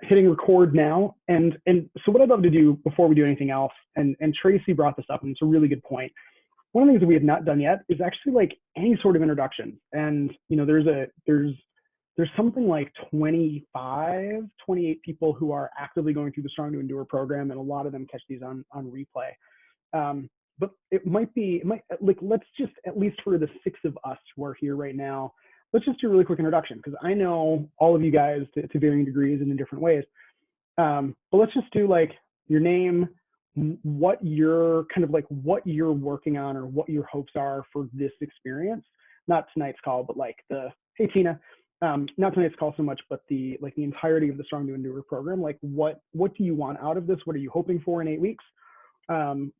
hitting record now. And so what I'd love to do before we do anything else, and Tracy brought this up, and it's a really good point. One of the things that we have not done yet is actually like any sort of introduction. And, you know, there's something like 25, 28 people who are actively going through the Strong to Endure program, and a lot of them catch these on replay. But let's just, at least for the 6 of us who are here right now, let's just do a really quick introduction, because I know all of you guys to varying degrees and in different ways. But let's just do like your name, what you're working on, or what your hopes are for this experience. Not tonight's call, but like hey Tina, not tonight's call so much, but the entirety of the Strong to Endure program. Like what do you want out of this? What are you hoping for in 8 weeks? When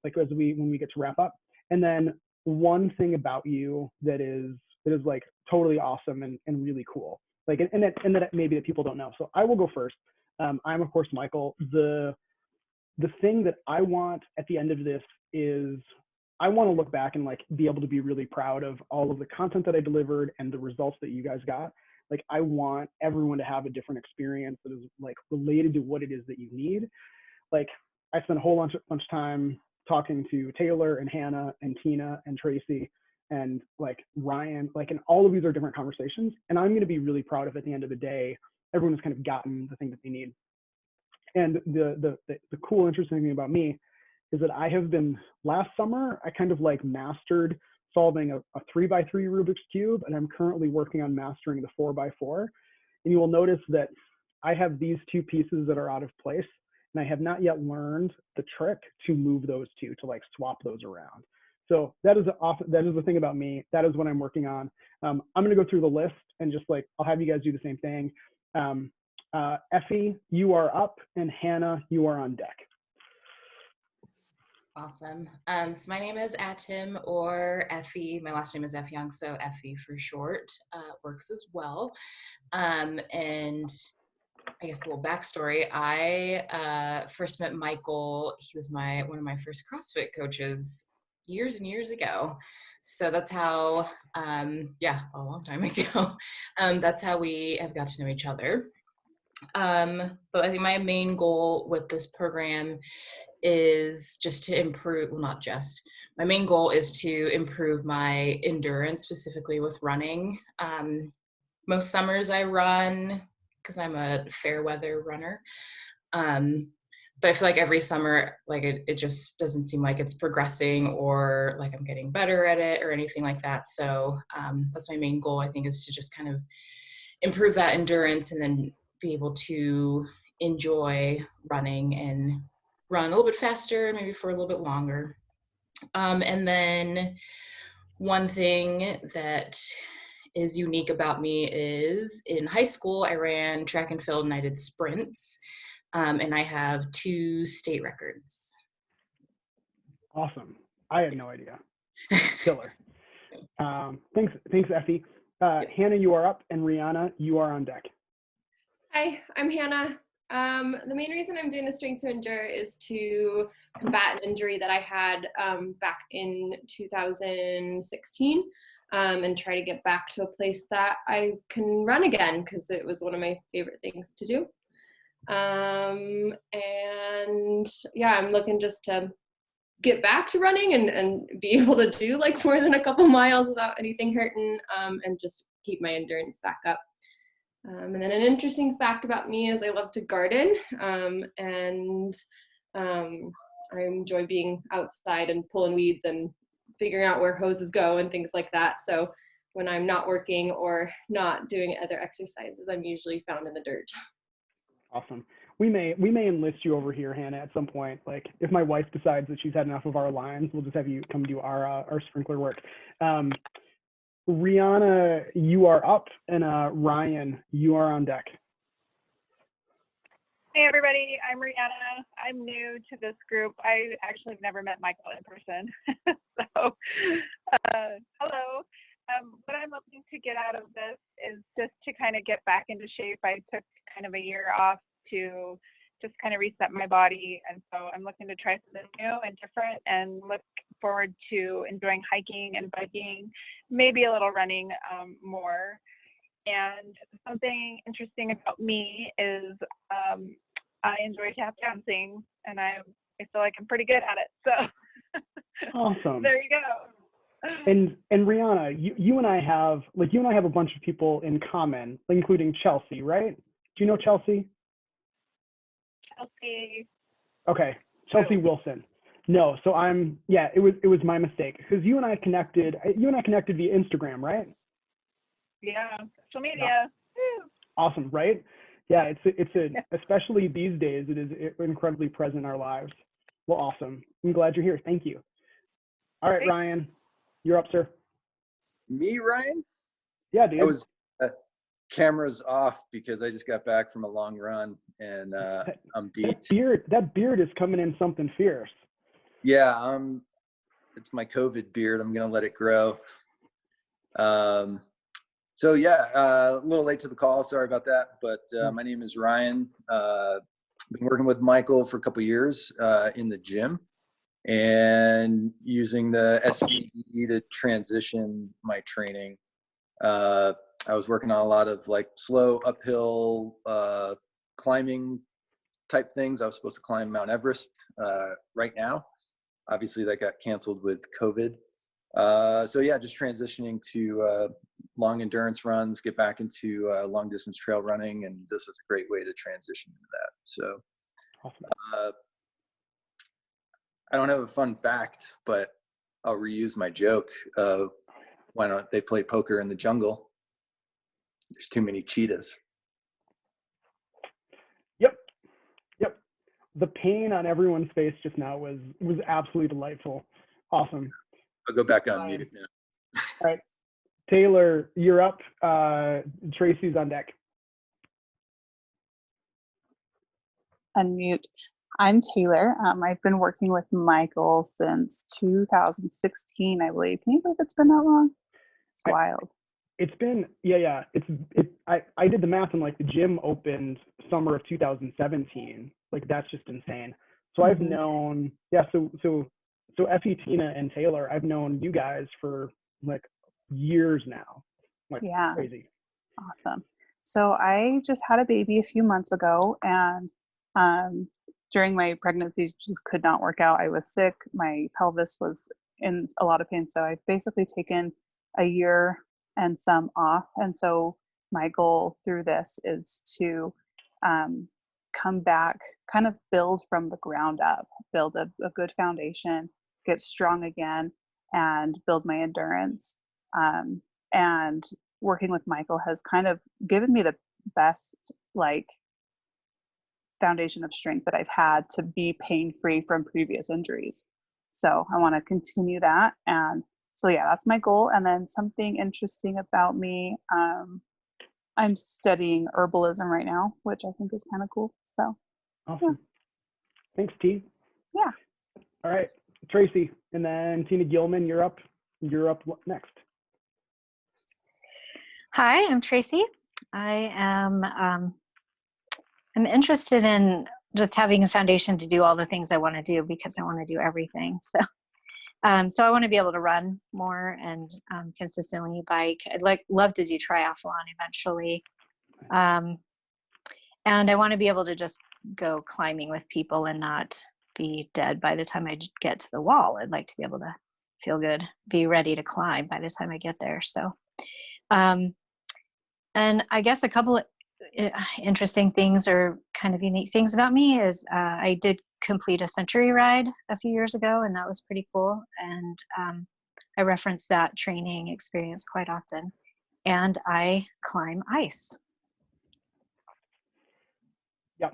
we get to wrap up. And then one thing about you that is like totally awesome and really cool. Like, and that maybe that people don't know. So I will go first. I'm of course Michael. The thing that I want at the end of this is I want to look back and like be able to be really proud of all of the content that I delivered and the results that you guys got. Like, I want everyone to have a different experience that is like related to what it is that you need. Like, I spent a whole bunch of time talking to Taylor and Hannah and Tina and Tracy and like Ryan, like, and all of these are different conversations. And I'm going to be really proud of, at the end of the day, everyone has kind of gotten the thing that they need. And the cool, interesting thing about me is that I have been, last summer, I kind of like mastered solving a 3x3 Rubik's Cube, and I'm currently working on mastering the 4x4. And you will notice that I have these 2 pieces that are out of place, and I have not yet learned the trick to move those 2, to like swap those around. So that is the thing about me. That is what I'm working on. I'm going to go through the list and just like, I'll have you guys do the same thing. Effie, you are up, and Hannah, you are on deck. Awesome. So my name is Atim, or Effie. My last name is F Young, so Effie for short works as well. And I guess a little backstory. I first met Michael. He was one of my first CrossFit coaches years and years ago. So that's how, a long time ago. That's how we have got to know each other. But I think my main goal with this program is just to improve, well, not just, my main goal is to improve my endurance, specifically with running. Most summers I run because I'm a fair weather runner. But I feel like every summer, like it just doesn't seem like it's progressing or like I'm getting better at it or anything like that. So that's my main goal, I think, is to just kind of improve that endurance and then be able to enjoy running and run a little bit faster, maybe for a little bit longer. And then one thing that is unique about me is in high school, I ran track and field and I did sprints. And I have 2 state records. Awesome. I had no idea. Killer. Thanks, Effie. Hannah, you are up, and Rihanna, you are on deck. Hi, I'm Hannah. The main reason I'm doing the Strength to Endure is to combat an injury that I had back in 2016 and try to get back to a place that I can run again, because it was one of my favorite things to do. And yeah, I'm looking just to get back to running and be able to do like more than a couple miles without anything hurting, and just keep my endurance back up. And then an interesting fact about me is I love to garden, and I enjoy being outside and pulling weeds and figuring out where hoses go and things like that. So when I'm not working or not doing other exercises, I'm usually found in the dirt. Awesome. We may enlist you over here, Hannah, at some point. Like, if my wife decides that she's had enough of our lines, we'll just have you come do our sprinkler work. Rihanna, you are up, and Ryan, you are on deck. Hey everybody, I'm Rihanna. I'm new to this group. I actually have never met Michael in person. So, hello. What I'm looking to get out of this is just to kind of get back into shape. I took kind of a year off to just kind of reset my body. And so I'm looking to try something new and different, and look forward to enjoying hiking and biking, maybe a little running more. And something interesting about me is I enjoy tap dancing, and I feel like I'm pretty good at it. So Awesome. there you go. And Rihanna, you and I have a bunch of people in common, including Chelsea, right? Do you know Chelsea? Chelsea. Okay, Chelsea Wilson. No, so it was my mistake, because you and I connected via Instagram, right? Yeah, social media. Yeah. Awesome, right? Yeah, especially these days, it is incredibly present in our lives. Well, awesome. I'm glad you're here. Thank you. All right, Ryan, you're up, sir. Me, Ryan? Yeah, dude. I was cameras off because I just got back from a long run and I'm beat. That beard is coming in something fierce. Yeah, it's my COVID beard. I'm gonna let it grow. So yeah, a little late to the call. Sorry about that. But my name is Ryan. Been working with Michael for a couple of years in the gym and using the STE to transition my training. I was working on a lot of like slow uphill climbing type things. I was supposed to climb Mount Everest right now. Obviously that got canceled with COVID. So yeah, just transitioning to long endurance runs, get back into long distance trail running, and this is a great way to transition into that. So awesome. I don't have a fun fact, but I'll reuse my joke. Why don't they play poker in the jungle? There's too many cheetahs. Yep. The pain on everyone's face just now was absolutely delightful. Awesome. I'll go back on mute now. All right, Taylor, you're up. Tracy's on deck. Unmute. I'm Taylor. I've been working with Michael since 2016, I believe. Can you believe it's been that long? It's wild. It's been, yeah. I did the math, and like the gym opened summer of 2017. Like that's just insane. So I've known, so Effie, Tina, and Taylor, I've known you guys for like years now. Like crazy. Awesome. So I just had a baby a few months ago, and during my pregnancy just could not work out. I was sick. My pelvis was in a lot of pain. So I've basically taken a year and some off. And so my goal through this is to come back, kind of build from the ground up, build a good foundation, get strong again, and build my endurance. And working with Michael has kind of given me the best foundation of strength that I've had to be pain-free from previous injuries. So I want to continue that. And so yeah, that's my goal. And then something interesting about me, I'm studying herbalism right now, which I think is kind of cool. So awesome. Yeah. Thanks, T. Yeah. All right, Tracy, and then Tina Gilman, you're up next. Hi, I'm Tracy. I am I'm interested in just having a foundation to do all the things I want to do, because I want to do everything. So I want to be able to run more and consistently bike. I'd love to do triathlon eventually. And I want to be able to just go climbing with people and not be dead by the time I get to the wall. I'd like to be able to feel good, be ready to climb by the time I get there. So, and I guess a couple of interesting things or kind of unique things about me is I did complete a century ride a few years ago, and that was pretty cool. And I reference that training experience quite often. And I climb ice. Yeah,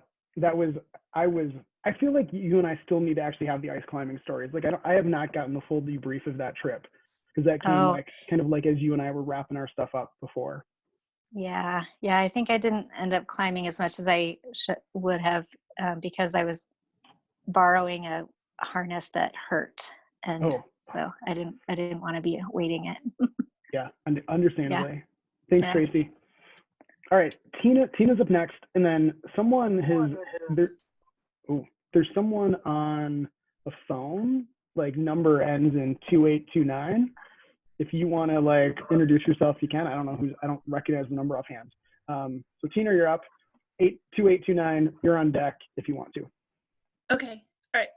I feel like you and I still need to actually have the ice climbing stories. Like I have not gotten the full debrief of that trip, because that came kind of like as you and I were wrapping our stuff up before. Yeah, I think I didn't end up climbing as much as I would have because I was borrowing a harness that hurt, and so I didn't want to be weighting it. Yeah, understandably. Yeah. Thanks, Tracy. All right, Tina's up next, and then there's someone on a phone, like number ends in 2829. if you want to like introduce yourself, you can. I don't know I don't recognize the number offhand. So Tina, you're up. 2829, you're on deck if you want to. Okay. All right.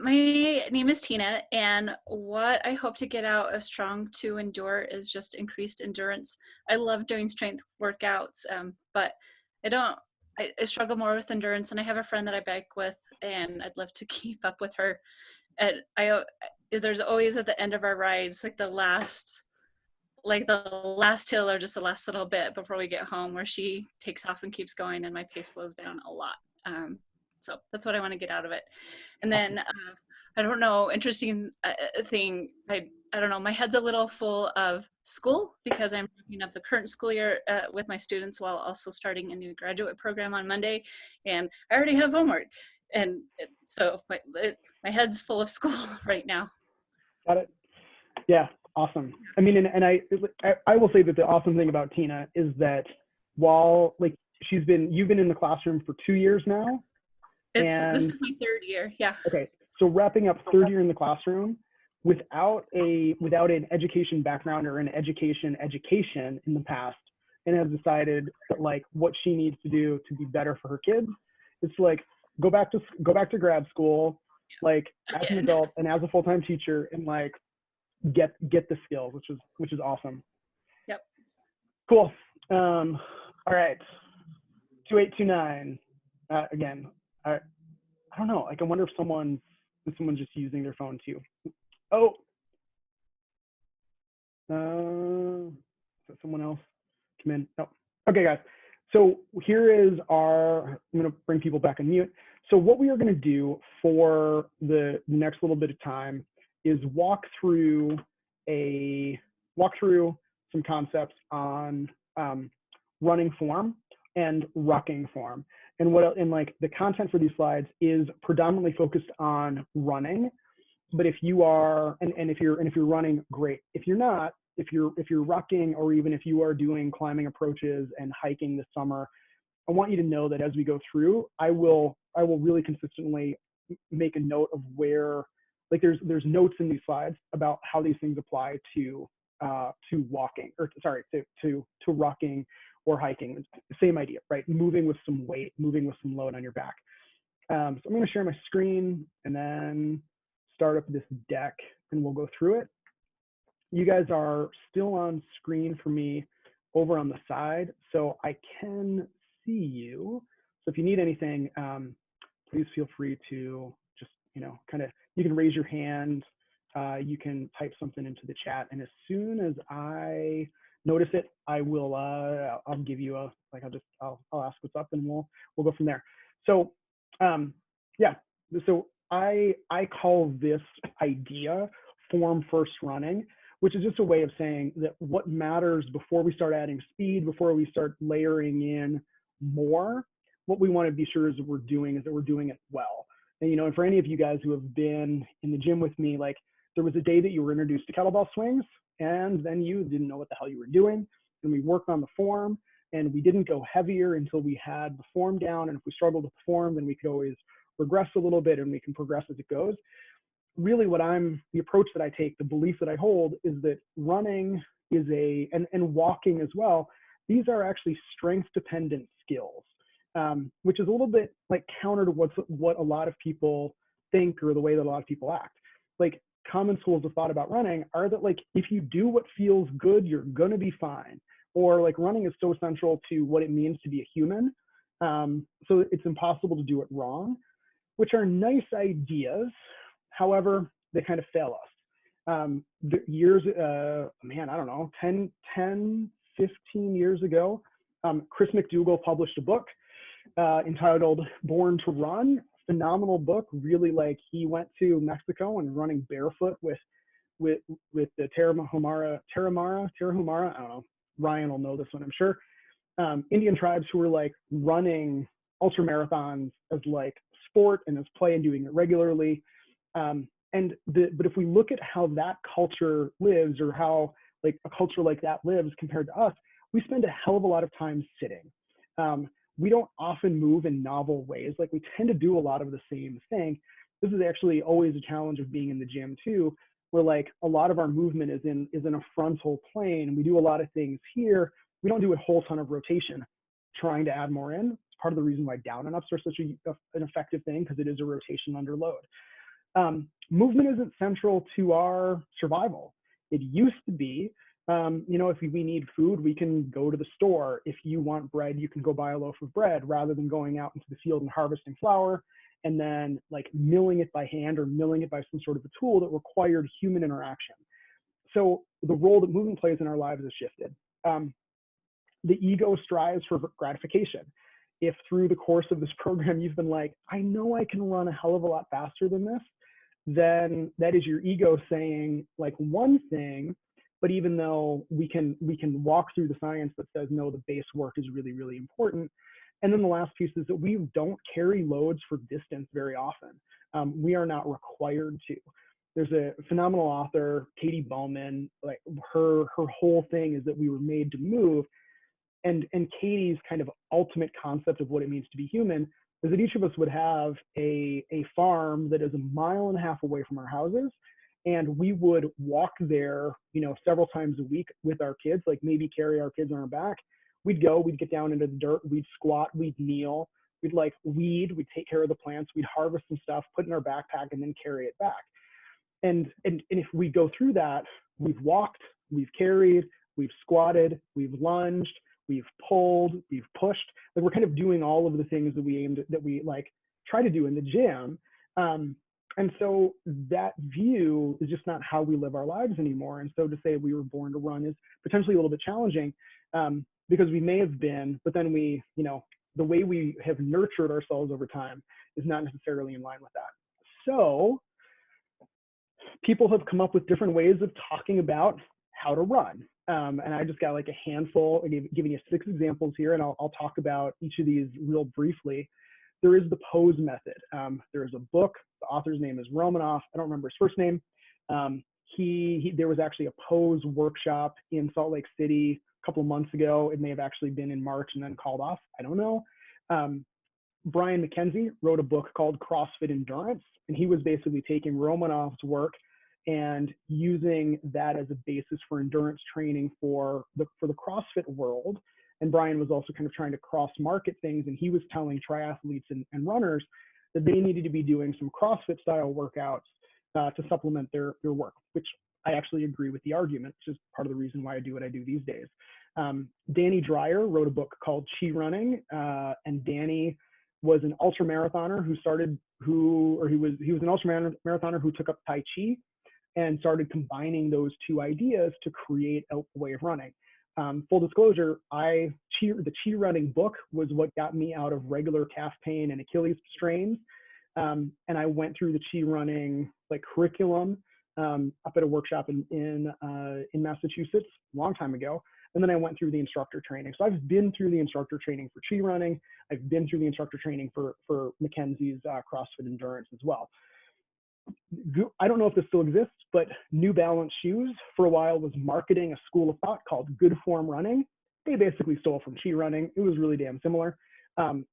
My name is Tina, and what I hope to get out of Strong to Endure is just increased endurance. I love doing strength workouts, but I struggle more with endurance, and I have a friend that I bike with, and I'd love to keep up with her. And there's always at the end of our rides, like the last hill or just the last little bit before we get home, where she takes off and keeps going, and my pace slows down a lot. So that's what I want to get out of it. And then I don't know, interesting thing. I don't know. My head's a little full of school because I'm wrapping up the current school year with my students while also starting a new graduate program on Monday, and I already have homework, and so my head's full of school right now. Got it. Yeah, awesome. I mean, and I will say that the awesome thing about Tina is that while like you've been in the classroom for 2 years now. This is my 3rd year. Yeah. Okay. So wrapping up 3rd year in the classroom without an education background or an education in the past, and has decided that like what she needs to do to be better for her kids. It's like go back to grad school, like as an adult and as a full-time teacher, and like get the skills, which is awesome. Yep. Cool. All right. 2829. Again, I don't know. Like I wonder if someone's just using their phone too. Oh. Is that someone else? Come in. No. Okay, guys. So here is I'm going to bring people back on mute. So what we are going to do for the next little bit of time is walk through some concepts on running form and rucking form. And like the content for these slides is predominantly focused on running. But if you are, and if you're running, great. If you're not, if you're rucking, or even if you are doing climbing approaches and hiking this summer, I want you to know that as we go through, I will really consistently make a note of where, like there's notes in these slides about how these things apply to walking, or sorry, to rucking or hiking. It's the same idea, right? Moving with some weight, moving with some load on your back. So I'm going to share my screen and then start up this deck, and we'll go through it. You guys are still on screen for me over on the side, so I can see you. So if you need anything, please feel free to just, you can raise your hand, you can type something into the chat, and as soon as I notice it, I will, I'll give you I'll ask what's up, and we'll go from there. So yeah, so I call this idea form first running, which is just a way of saying that what matters before we start adding speed, before we start layering in more, what we want to be sure is that we're doing it well. And and for any of you guys who have been in the gym with me, like there was a day that you were introduced to kettlebell swings, and then you didn't know what the hell you were doing, and we worked on the form, and we didn't go heavier until we had the form down. And if we struggled with the form, then we could always regress a little bit, and we can progress as it goes. Really the approach that I take, the belief that I hold, is that running is and walking as well, these are actually strength dependent skills, which is a little bit like counter to what a lot of people think, or the way that a lot of people act. Like common schools of thought about running are that like, if you do what feels good, you're going to be fine. Or like running is so central to what it means to be a human. So it's impossible to do it wrong, which are nice ideas. However, they kind of fail us. Years, man, I don't know, 10, 15 years ago, Chris McDougall published a book entitled Born to Run. Phenomenal book. Really, like, he went to Mexico and running barefoot with the Tarahumara, I don't know, Ryan will know this one, I'm sure. Indian tribes who were like running ultra marathons as like sport and as play and doing it regularly. But if we look at how that culture lives, or how like a culture like that lives compared to us, we spend a hell of a lot of time sitting. We don't often move in novel ways. Like we tend to do a lot of the same thing. This is actually always a challenge of being in the gym too. where like a lot of our movement is in a frontal plane, and we do a lot of things here. We don't do a whole ton of rotation trying to add more in. It's part of the reason why down and ups are such an effective thing, because it is a rotation under load. Movement isn't central to our survival. It used to be. If we need food, we can go to the store. If you want bread, you can go buy a loaf of bread, rather than going out into the field and harvesting flour and then like milling it by hand or milling it by some sort of a tool that required human interaction. So the role that movement plays in our lives has shifted. The ego strives for gratification. If through the course of this program you've been like, I know I can run a hell of a lot faster than this, then that is your ego saying like one thing. But even though we can walk through the science that says, no, the base work is really, really important. And then the last piece is that we don't carry loads for distance very often. We are not required to. There's a phenomenal author, Katie Bowman, like her whole thing is that we were made to move. And Katie's kind of ultimate concept of what it means to be human is that each of us would have a farm that is 1.5 miles away from our houses. And we would walk there, several times a week with our kids, like maybe carry our kids on our back. We'd get down into the dirt, we'd squat, we'd kneel, we'd like weed, we'd take care of the plants, we'd harvest some stuff, put in our backpack, and then carry it back. And if we go through that, we've walked, we've carried, we've squatted, we've lunged, we've pulled, we've pushed. Like we're kind of doing all of the things that we like try to do in the gym. And so that view is just not how we live our lives anymore. And so to say we were born to run is potentially a little bit challenging, because we may have been, but then the way we have nurtured ourselves over time is not necessarily in line with that. So people have come up with different ways of talking about how to run. And I just got like a handful, giving you 6 examples here, and I'll talk about each of these real briefly. There is the pose method. There is a book. The author's name is Romanoff. I don't remember his first name. There was actually a pose workshop in Salt Lake City a couple of months ago. It may have actually been in March and then called off. I don't know. Brian McKenzie wrote a book called CrossFit Endurance, and he was basically taking Romanoff's work and using that as a basis for endurance training for the CrossFit world. And Brian was also kind of trying to cross-market things, and he was telling triathletes and runners that they needed to be doing some CrossFit-style workouts to supplement their work, which I actually agree with the argument, which is part of the reason why I do what I do these days. Danny Dreyer wrote a book called Chi Running, and Danny was an ultramarathoner he was an ultramarathoner who took up Tai Chi and started combining those two ideas to create a way of running. Full disclosure, the Chi Running book was what got me out of regular calf pain and Achilles strains. And I went through the Chi Running like curriculum up at a workshop in Massachusetts a long time ago. And then I went through the instructor training. So I've been through the instructor training for Chi Running. I've been through the instructor training for Mackenzie's CrossFit Endurance as well. I don't know if this still exists, but New Balance shoes for a while was marketing a school of thought called Good Form Running. They basically stole from Chi Running. It was really damn similar.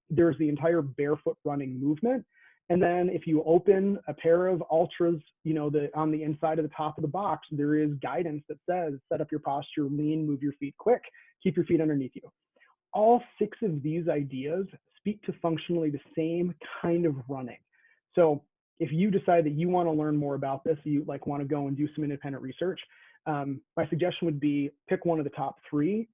There's the entire barefoot running movement. And then if you open a pair of Ultras, on the inside of the top of the box, there is guidance that says, set up your posture, lean, move your feet quick, keep your feet underneath you. All 6 of these ideas speak to functionally the same kind of running. So if you decide that you want to learn more about this, you want to go and do some independent research, my suggestion would be pick one of the top 3,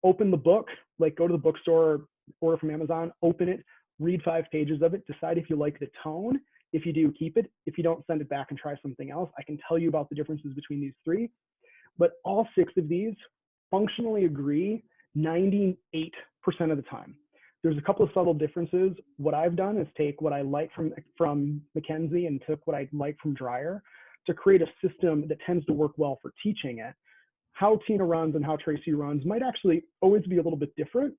open the book, go to the bookstore, order from Amazon, open it, read 5 pages of it, decide if you like the tone. If you do, keep it. If you don't, send it back and try something else. I can tell you about the differences between these 3, but all 6 of these functionally agree 98% of the time. There's a couple of subtle differences. What I've done is take what I like from Mackenzie and took what I like from Dreyer to create a system that tends to work well for teaching it. How Tina runs and how Tracy runs might actually always be a little bit different,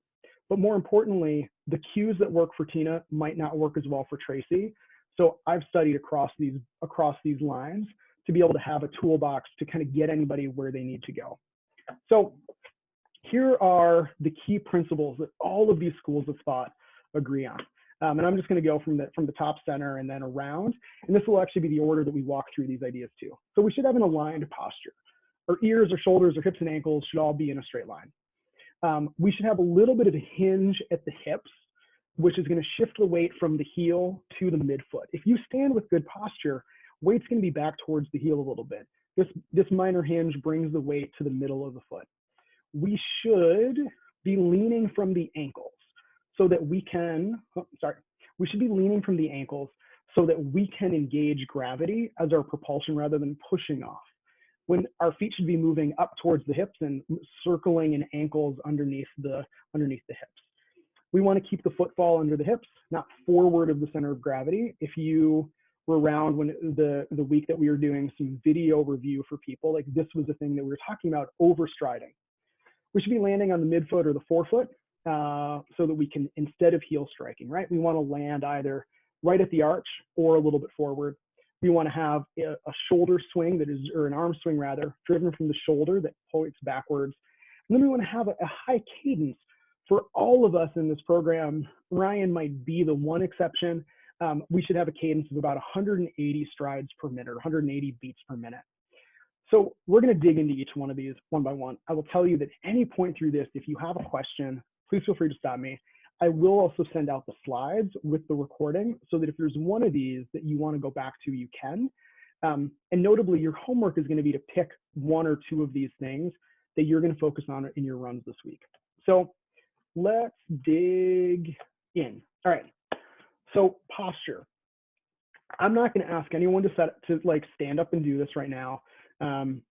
but more importantly, the cues that work for Tina might not work as well for Tracy. So I've studied across these lines to be able to have a toolbox to kind of get anybody where they need to go. So here are the key principles that all of these schools of thought agree on. And I'm just going to go from the top center and then around. And this will actually be the order that we walk through these ideas too. So we should have an aligned posture. Our ears, our shoulders, our hips and ankles should all be in a straight line. We should have a little bit of a hinge at the hips, which is going to shift the weight from the heel to the midfoot. If you stand with good posture, weight's going to be back towards the heel a little bit. This minor hinge brings the weight to the middle of the foot. We should be leaning from the ankles so that we can, we should be leaning from the ankles so that we can engage gravity as our propulsion rather than pushing off. When our feet should be moving up towards the hips and circling in ankles underneath the hips. We want to keep the footfall under the hips, not forward of the center of gravity. If you were around when the week that we were doing some video review for people, like this was the thing that we were talking about, overstriding. We should be landing on the midfoot or the forefoot so that we can, instead of heel striking, right? We want to land either right at the arch or a little bit forward. We want to have a shoulder swing that is, or an arm swing rather, driven from the shoulder that points backwards. And then we want to have a high cadence. For all of us in this program, Ryan might be the one exception. We should have a cadence of about 180 strides per minute, or 180 beats per minute. So we're going to dig into each one of these one by one. I will tell you that at any point through this, if you have a question, please feel free to stop me. I will also send out the slides with the recording so that if there's one of these that you want to go back to, you can. And notably, your homework is going to be to pick one or two of these things that you're going to focus on in your runs this week. So let's dig in. All right. So posture. I'm not going to ask anyone to like stand up and do this right now.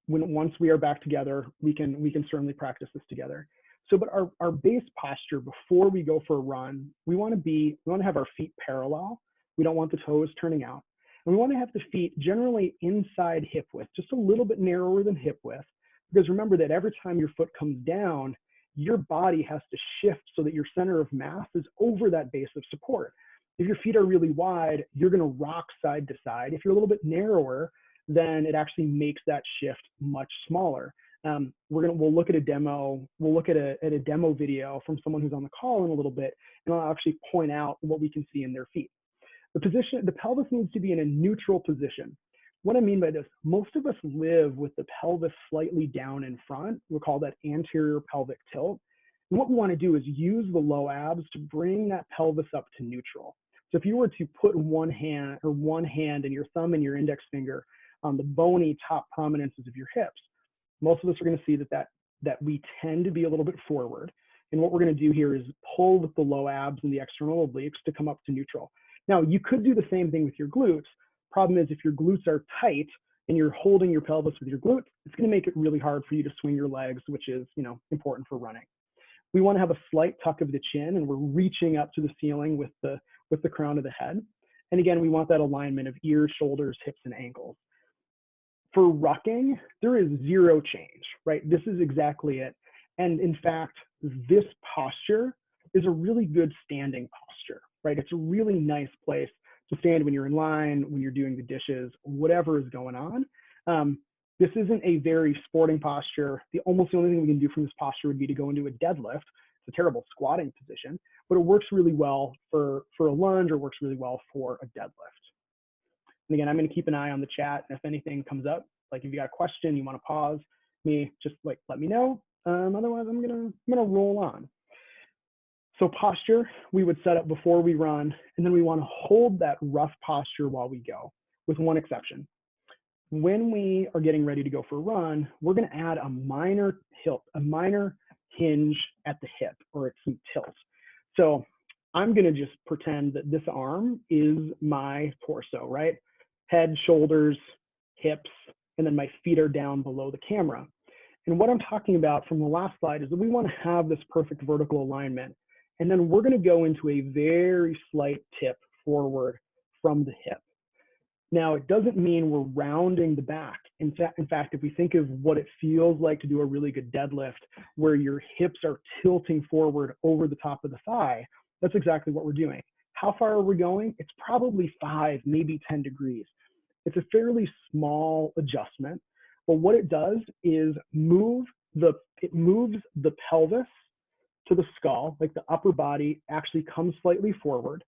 Once we are back together, we can certainly practice this together. So, but our base posture before we go for a run, we want to have our feet parallel. We don't want the toes turning out. And we want to have the feet generally inside hip width, just a little bit narrower than hip width. Because remember that every time your foot comes down, your body has to shift so that your center of mass is over that base of support. If your feet are really wide, you're going to rock side to side. If you're a little bit narrower, then it actually makes that shift much smaller. We'll look at a demo. We'll look at a demo video from someone who's on the call in a little bit, and I'll actually point out what we can see in their feet. The pelvis needs to be in a neutral position. What I mean by this, most of us live with the pelvis slightly down in front. We'll call that anterior pelvic tilt. And what we want to do is use the low abs to bring that pelvis up to neutral. So if you were to put one hand and your thumb and your index finger on the bony top prominences of your hips, most of us are going to see that we tend to be a little bit forward. And what we're going to do here is pull with the low abs and the external obliques to come up to neutral. Now, you could do the same thing with your glutes. Problem is, if your glutes are tight and you're holding your pelvis with your glutes, it's going to make it really hard for you to swing your legs, which is, important for running. We want to have a slight tuck of the chin, and we're reaching up to the ceiling with the crown of the head. And again, we want that alignment of ears, shoulders, hips, and ankles. For rucking, there is zero change, right? This is exactly it. And in fact, this posture is a really good standing posture, right? It's a really nice place to stand when you're in line, when you're doing the dishes, whatever is going on. This isn't a very sporting posture. Almost the only thing we can do from this posture would be to go into a deadlift. It's a terrible squatting position, but it works really well for a lunge, or works really well for a deadlift. And again, I'm going to keep an eye on the chat. And if anything comes up, like if you got a question, you want to pause me, just like let me know. Otherwise, I'm gonna roll on. So posture, we would set up before we run, and then we want to hold that rough posture while we go, with one exception. When we are getting ready to go for a run, we're going to add a minor hinge at the hip, or some tilt. So I'm going to just pretend that this arm is my torso, right? Head, shoulders, hips, and then my feet are down below the camera. And what I'm talking about from the last slide is that we want to have this perfect vertical alignment. And then we're going to go into a very slight tip forward from the hip. Now, it doesn't mean we're rounding the back. In fact, if we think of what it feels like to do a really good deadlift, where your hips are tilting forward over the top of the thigh, that's exactly what we're doing. How far are we going? It's probably 5, maybe 10 degrees. It's a fairly small adjustment, but what it does is moves the pelvis to the skull, like the upper body actually comes slightly forward.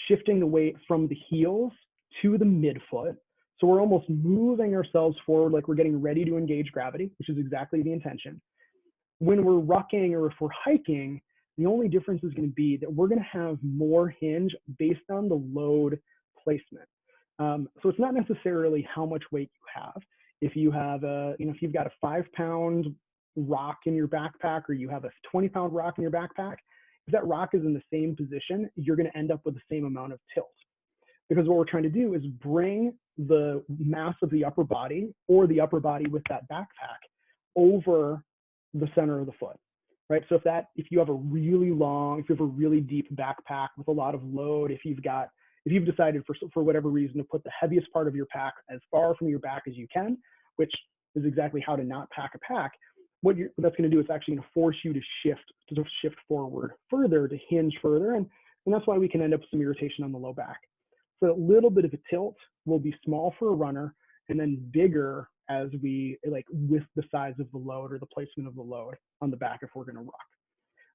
shifting the weight from the heels to the midfoot. So we're almost moving ourselves forward like we're getting ready to engage gravity, which is exactly the intention. When we're rucking or if we're hiking, the only difference is going to be that we're going to have more hinge based on the load placement. So it's not necessarily how much weight you have. If you have if you've got a 5-pound rock in your backpack, or you have a 20-pound rock in your backpack, if that rock is in the same position, you're going to end up with the same amount of tilt. Because what we're trying to do is bring the mass of the upper body, or the upper body with that backpack, over the center of the foot, right? So if you have a really deep backpack with a lot of load, if you've decided for whatever reason to put the heaviest part of your pack as far from your back as you can, which is exactly how to not pack a pack, what that's going to do is actually going to force you to shift forward further, to hinge further, and that's why we can end up with some irritation on the low back. So a little bit of a tilt will be small for a runner, and then bigger as we with the size of the load or the placement of the load on the back if we're going to rock.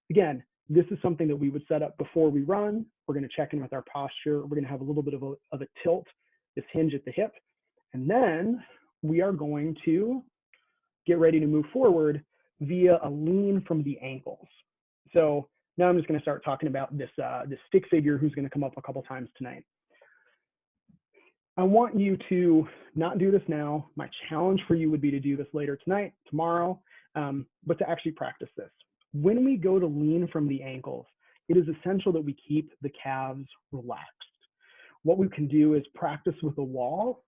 Again, this is something that we would set up before we run. We're going to check in with our posture. We're going to have a little bit of a tilt, this hinge at the hip, and then we are going to get ready to move forward via a lean from the ankles. So now I'm just going to start talking about this stick figure who's going to come up a couple times tonight. I want you to not do this now. My challenge for you would be to do this later tonight, tomorrow, but to actually practice this. When we go to lean from the ankles, it is essential that we keep the calves relaxed. What we can do is practice with a wall,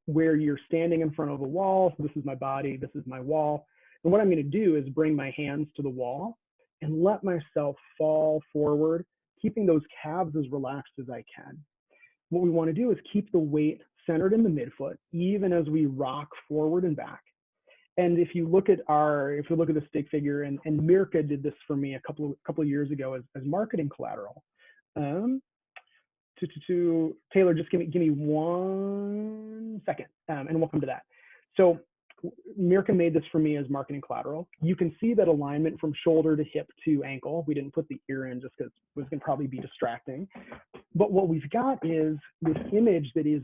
where you're standing in front of a wall. So this is my body, this is my wall. And what I'm going to do is bring my hands to the wall and let myself fall forward, keeping those calves as relaxed as I can. What we want to do is keep the weight centered in the midfoot, even as we rock forward and back. And if you look at the stick figure, and Mirka did this for me a couple of years ago as marketing collateral. Taylor, just give me 1 second, and we'll come to that. So Mirka made this for me as marketing collateral. You can see that alignment from shoulder to hip to ankle. We didn't put the ear in just because it was going to probably be distracting. But what we've got is this image that is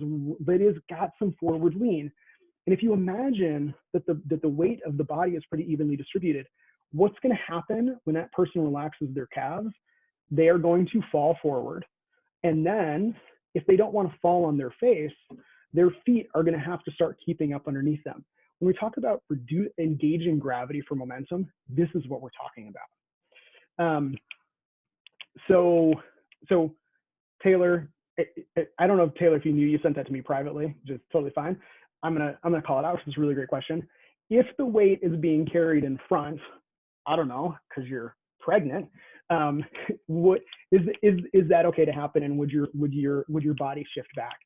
got some forward lean. And if you imagine that the weight of the body is pretty evenly distributed, what's going to happen when that person relaxes their calves? They are going to fall forward. And then if they don't want to fall on their face, their feet are going to have to start keeping up underneath them. When we talk about engaging gravity for momentum, this is what we're talking about. So Taylor, I don't know, Taylor, if you sent that to me privately, which is totally fine. I'm gonna call it out, which is a really great question. If the weight is being carried in front, I don't know, because you're pregnant, what is that okay to happen? And would your body shift back?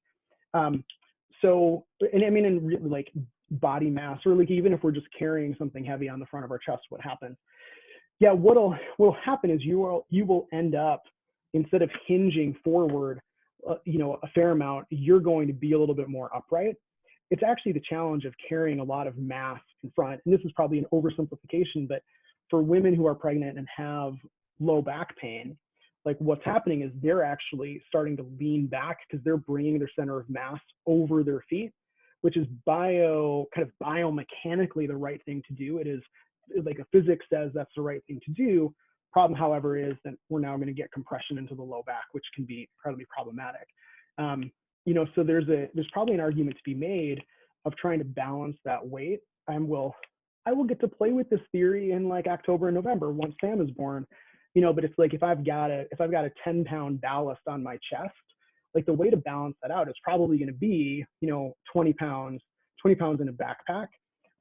So, and I mean, in like body mass, or like even if we're just carrying something heavy on the front of our chest, what happens? Yeah, what'll happen is you will end up, instead of hinging forward, a fair amount, you're going to be a little bit more upright. It's actually the challenge of carrying a lot of mass in front. And this is probably an oversimplification, but for women who are pregnant and have low back pain, like what's happening is they're actually starting to lean back because they're bringing their center of mass over their feet, which is biomechanically the right thing to do. It is like a physics says that's the right thing to do. Problem, however, is that we're now going to get compression into the low back, which can be incredibly problematic. So there's probably an argument to be made of trying to balance that weight. I will get to play with this theory in like October and November once Sam is born, but it's like if I've got a 10-pound ballast on my chest, like the way to balance that out is probably going to be 20 pounds in a backpack,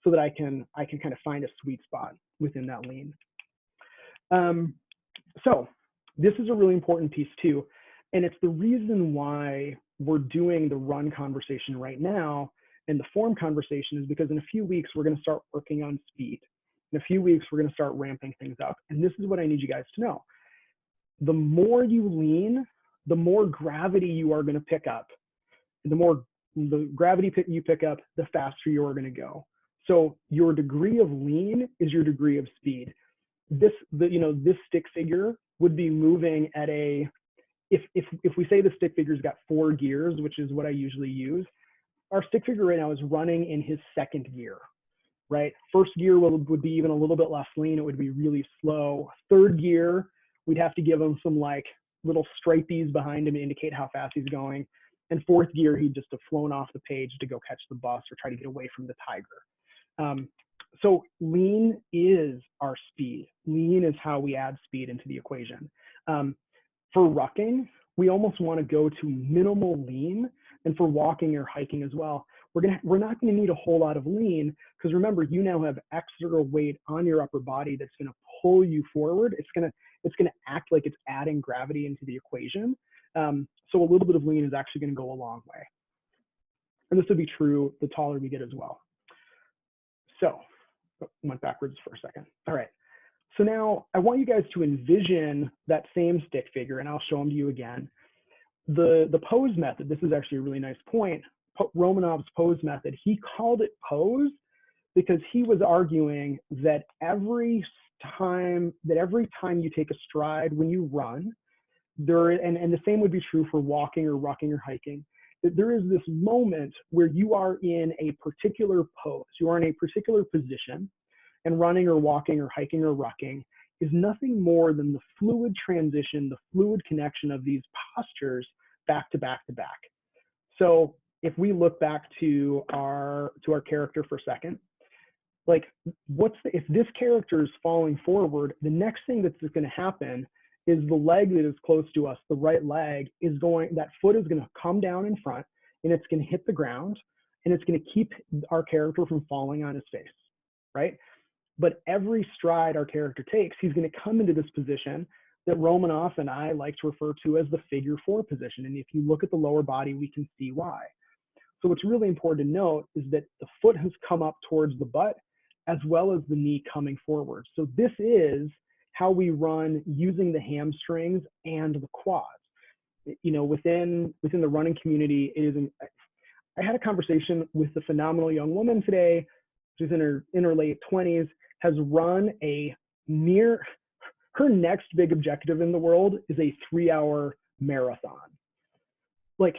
so that I can kind of find a sweet spot within that lean. So this is a really important piece too, and it's the reason why we're doing the run conversation right now and the form conversation is because in a few weeks we're going to start working on speed. In a few weeks we're going to start ramping things up, and this is what I need you guys to know. The more you lean, the more gravity you are going to pick up. The more the gravity you pick up, the faster you're going to go. So your degree of lean is your degree of speed. This stick figure would be moving at a if we say the stick figure's got 4 gears, which is what I usually use, our stick figure right now is running in his 2nd gear, right? 1st gear would be even a little bit less lean. It would be really slow. 3rd gear, we'd have to give him some like little stripies behind him to indicate how fast he's going. And 4th gear, he'd just have flown off the page to go catch the bus or try to get away from the tiger. So lean is our speed. Lean is how we add speed into the equation. For rucking, we almost want to go to minimal lean, and for walking or hiking as well. We're not going to need a whole lot of lean, because remember, you now have extra weight on your upper body that's going to pull you forward. It's going to act like it's adding gravity into the equation. So a little bit of lean is actually going to go a long way. And this would be true the taller we get as well. So, went backwards for a second. All right. So now I want you guys to envision that same stick figure, and I'll show them to you again. The pose method, this is actually a really nice point. Romanov's pose method, he called it pose because he was arguing that every time you take a stride when you run, and the same would be true for walking or rucking or hiking, that there is this moment where you are in a particular pose, you are in a particular position, and running or walking or hiking or rucking is nothing more than the fluid transition, the fluid connection of these postures back to back to back. So if we look back to our character for a second, like if this character is falling forward, the next thing that's going to happen is the leg that is close to us, the right leg, that foot is going to come down in front, and it's going to hit the ground, and it's going to keep our character from falling on his face, right? But every stride our character takes, he's going to come into this position that Romanov and I like to refer to as the figure 4 position. And if you look at the lower body, we can see why. So what's really important to note is that the foot has come up towards the butt as well as the knee coming forward. So this is how we run using the hamstrings and the quads. You know, within the running community, I had a conversation with a phenomenal young woman today. She's in her late 20s, has run her next big objective in the world is a 3-hour marathon. Like,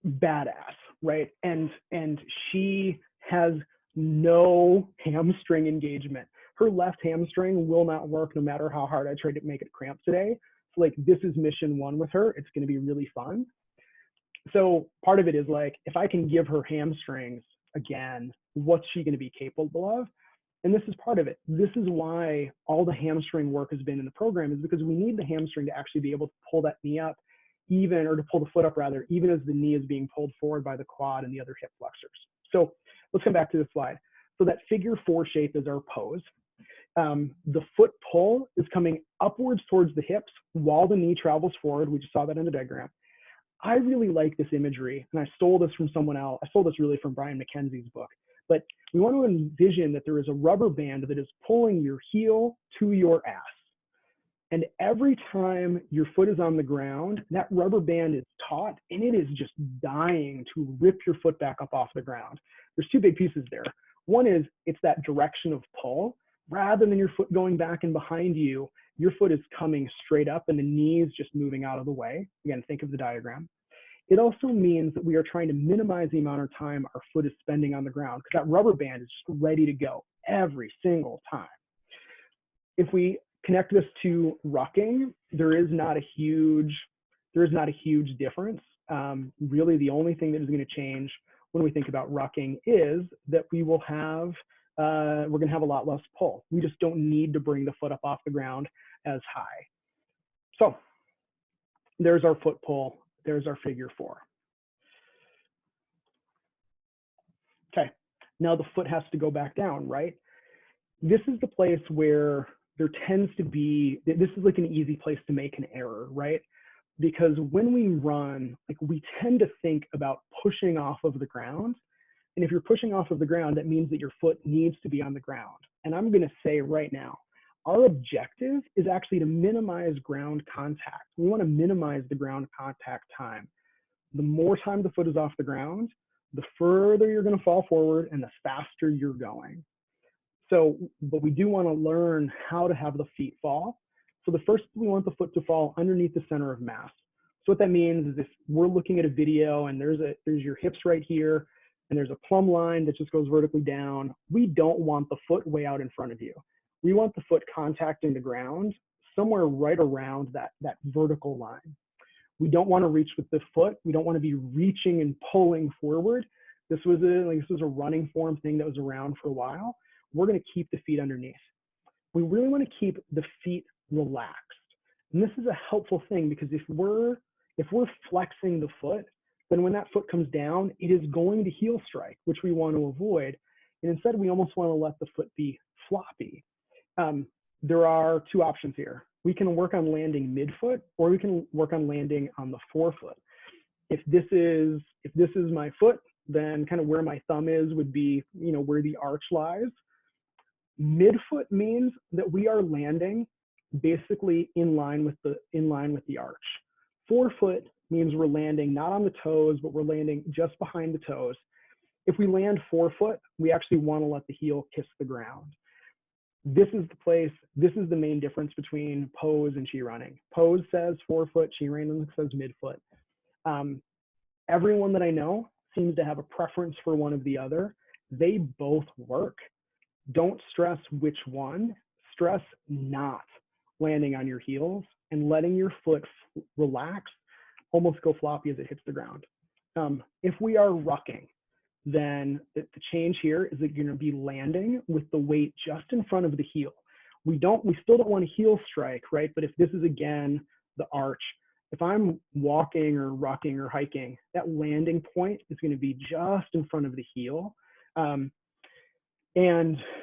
badass, right? And she has no hamstring engagement. Her left hamstring will not work no matter how hard I try to make it cramp today. So like, this is mission 1 with her. It's going to be really fun. So part of it is like, if I can give her hamstrings again, what's she going to be capable of? And this is part of it. This is why all the hamstring work has been in the program, is because we need the hamstring to actually be able to pull that knee up, or to pull the foot up rather, even as the knee is being pulled forward by the quad and the other hip flexors. So let's come back to the slide. So that figure 4 shape is our pose. The foot pull is coming upwards towards the hips while the knee travels forward. We just saw that in the diagram. I really like this imagery, and I stole this from someone else. I stole this really from Brian McKenzie's book. But we want to envision that there is a rubber band that is pulling your heel to your ass. And every time your foot is on the ground, that rubber band is taut, and it is just dying to rip your foot back up off the ground. There's 2 big pieces there. One is it's that direction of pull. Rather than your foot going back and behind you, your foot is coming straight up and the knee is just moving out of the way. Again, think of the diagram. It also means that we are trying to minimize the amount of time our foot is spending on the ground, because that rubber band is just ready to go every single time. If we connect this to rucking, there is not a huge difference. Really, the only thing that is going to change when we think about rucking is that we're going to have a lot less pull. We just don't need to bring the foot up off the ground as high. So there's our foot pull. There's our figure 4. Okay, now the foot has to go back down, right? This is the place where there tends to be, this is like an easy place to make an error, right? Because when we run, like, we tend to think about pushing off of the ground. And if you're pushing off of the ground, that means that your foot needs to be on the ground. And I'm going to say right now, our objective is actually to minimize ground contact. We want to minimize the ground contact time. The more time the foot is off the ground, the further you're going to fall forward and the faster you're going. So, but we do want to learn how to have the feet fall. So the first, we want the foot to fall underneath the center of mass. So what that means is if we're looking at a video and there's your hips right here, and there's a plumb line that just goes vertically down, we don't want the foot way out in front of you. We want the foot contacting the ground somewhere right around that vertical line. We don't want to reach with the foot. We don't want to be reaching and pulling forward. This was a running form thing that was around for a while. We're going to keep the feet underneath. We really want to keep the feet relaxed. And this is a helpful thing because if we're flexing the foot, then when that foot comes down, it is going to heel strike, which we want to avoid. And instead, we almost want to let the foot be floppy. There are two options here. We can work on landing midfoot, or we can work on landing on the forefoot. If this is my foot, then kind of where my thumb is would be, where the arch lies. Midfoot means that we are landing basically in line with the arch. Forefoot means we're landing not on the toes, but we're landing just behind the toes. If we land forefoot, we actually want to let the heel kiss the ground. This is the main difference between pose and chi running. Pose says forefoot, chi running says midfoot. Everyone that I know seems to have a preference for one of the other. They both work. Don't stress which one. Stress not landing on your heels and letting your foot relax, almost go floppy as it hits the ground. If we are rucking, then the change here is that you're going to be landing with the weight just in front of the heel. We still don't want to heel strike, right? But if this is again the arch, if I'm walking or rucking or hiking, that landing point is going to be just in front of the heel. And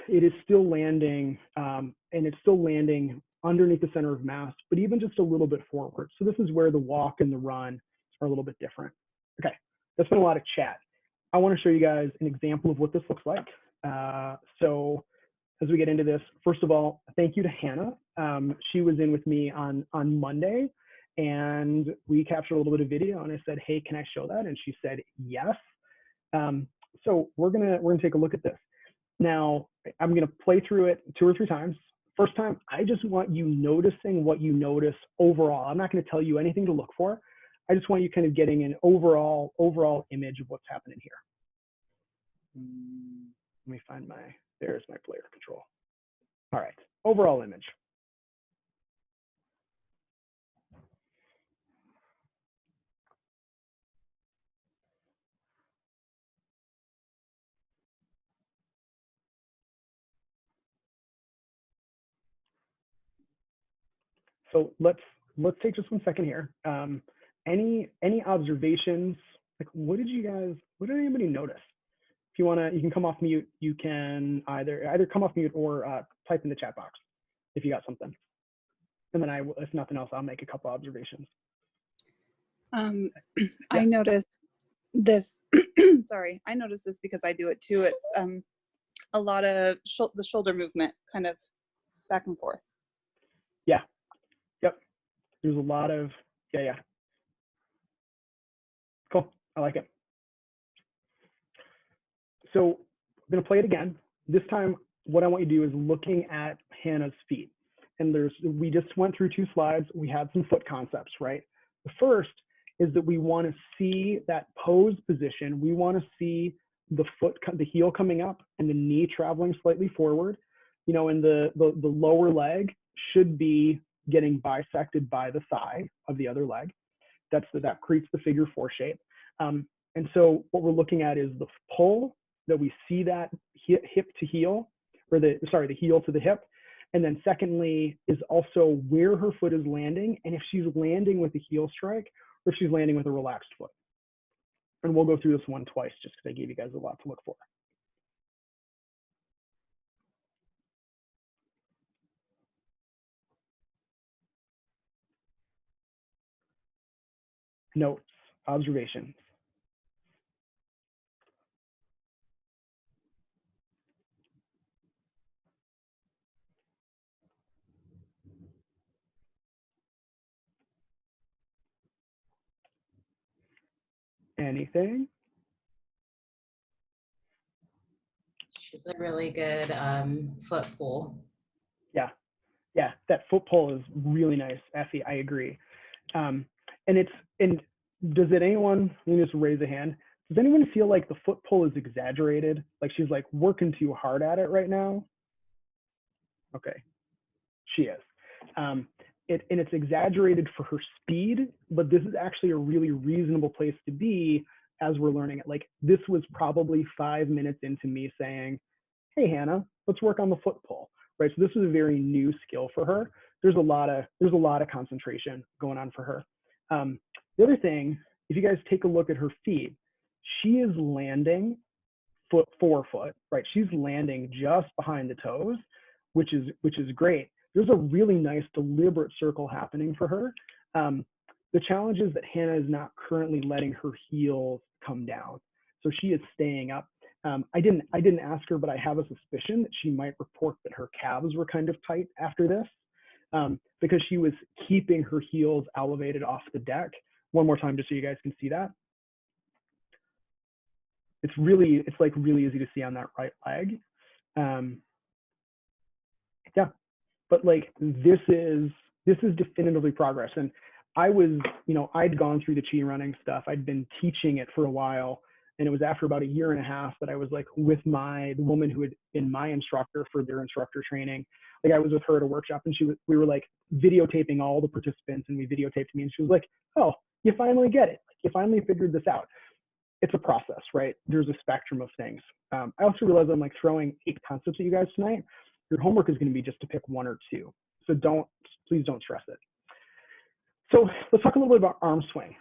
it is still landing, underneath the center of mass, but even just a little bit forward. So this is where the walk and the run are a little bit different. Okay, that's been a lot of chat. I want to show you guys an example of what this looks like. So as we get into this, first of all, thank you to Hannah. She was in with me on Monday, and we captured a little bit of video, and I said, hey, can I show that? And she said, yes. So we're gonna take a look at this. Now, I'm gonna play through it 2 or 3 times. First time, I just want you noticing what you notice overall. I'm not gonna tell you anything to look for. I just want you kind of getting an overall image of what's happening here. Let me find there's my player control. All right, overall image. So let's take just 1 second here. Any observations? Like, what did anybody notice? If you wanna, you can come off mute. You can either come off mute or type in the chat box if you got something. And then if nothing else, I'll make a couple observations. I Yeah. noticed this. Sorry, I noticed this because I do it too. It's a lot of the shoulder movement, kind of back and forth. Yeah. Yep. There's a lot of yeah. Cool. I like it. So I'm gonna play it again. This time, what I want you to do is looking at Hannah's feet. And we just went through 2 slides. We had some foot concepts, right? The first is that we want to see that pose position. We want to see the heel coming up and the knee traveling slightly forward. And the lower leg should be getting bisected by the thigh of the other leg. That creates the figure 4 shape. And so what we're looking at is the pull, that we see that hip to heel, or the heel to the hip. And then secondly is also where her foot is landing, and if she's landing with a heel strike or if she's landing with a relaxed foot. And we'll go through this one twice just because I gave you guys a lot to look for. Notes, observations. Anything? She's a really good foot pull. Yeah, that foot pull is really nice, Effie. I agree. and does it anyone, let me just raise a hand. Does anyone feel like the foot pull is exaggerated? Like she's like working too hard at it right now? Okay, she is. And it's exaggerated for her speed, but this is actually a really reasonable place to be as we're learning it. Like this was probably 5 minutes into me saying, hey, Hannah, let's work on the foot pull, right? So this was a very new skill for her. There's a lot of concentration going on for her. The other thing, if you guys take a look at her feet, she is landing forefoot, right? She's landing just behind the toes, which is great. There's a really nice deliberate circle happening for her. The challenge is that Hannah is not currently letting her heels come down, so she is staying up. I didn't ask her, but I have a suspicion that she might report that her calves were kind of tight after this, because she was keeping her heels elevated off the deck. One more time, just so you guys can see that. It's like really easy to see on that right leg. Yeah, but like this is definitively progress. And I was, I'd gone through the chi running stuff. I'd been teaching it for a while. And it was after about 1.5 years that I was like with the woman who had been my instructor for their instructor training. Like I was with her at a workshop, and we were like videotaping all the participants, and we videotaped me, and she was like, oh, you finally get it. You finally figured this out. It's a process, right? There's a spectrum of things. I also realized I'm like throwing 8 concepts at you guys tonight. Your homework is going to be just to pick 1 or 2. So please don't stress it. So let's talk a little bit about arm swing.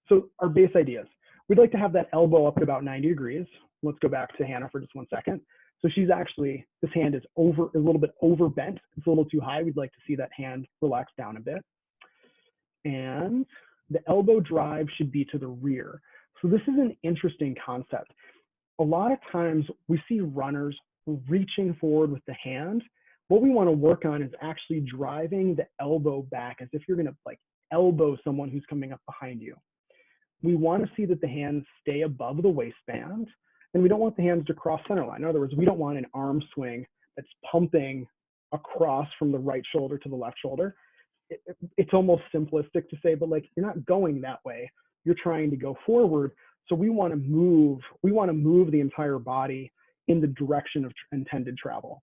So our base ideas. We'd like to have that elbow up at about 90 degrees. Let's go back to Hannah for just 1 second. So she's actually, this hand is a little bit over bent. It's a little too high. We'd like to see that hand relax down a bit. And the elbow drive should be to the rear. So this is an interesting concept. A lot of times we see runners reaching forward with the hand. What we want to work on is actually driving the elbow back as if you're going to like elbow someone who's coming up behind you. We want to see that the hands stay above the waistband, and we don't want the hands to cross center line. In other words, we don't want an arm swing that's pumping across from the right shoulder to the left shoulder. It's almost simplistic to say, but like you're not going that way. You're trying to go forward. So we want to move the entire body in the direction of intended travel.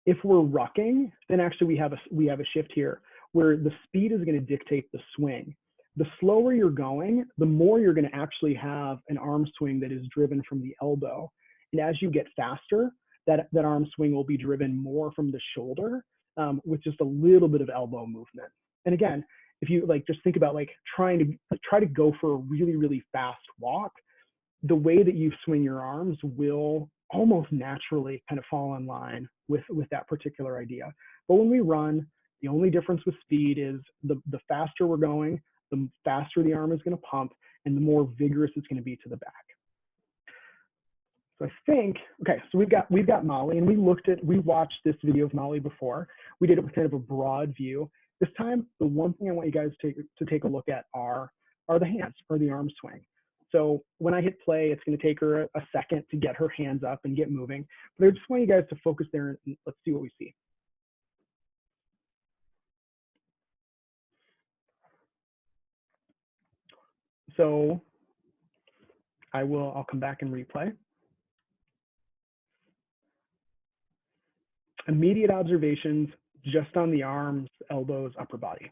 If we're rucking, then actually we have a shift here where the speed is going to dictate the swing. The slower you're going, the more you're going to actually have an arm swing that is driven from the elbow. And as you get faster, that arm swing will be driven more from the shoulder, with just a little bit of elbow movement. And again, if you like just think about like try to go for a really, really fast walk, the way that you swing your arms will almost naturally kind of fall in line with that particular idea. But when we run, the only difference with speed is the faster we're going, the faster the arm is going to pump, and the more vigorous it's going to be to the back. So I think, okay, so we've got Molly, and we watched this video of Molly before. We did it with kind of a broad view. This time, the one thing I want you guys to take a look at are the hands, or the arm swing. So when I hit play, it's going to take her a second to get her hands up and get moving. But I just want you guys to focus there, and let's see what we see. So I'll come back and replay. Immediate observations just on the arms, elbows, upper body.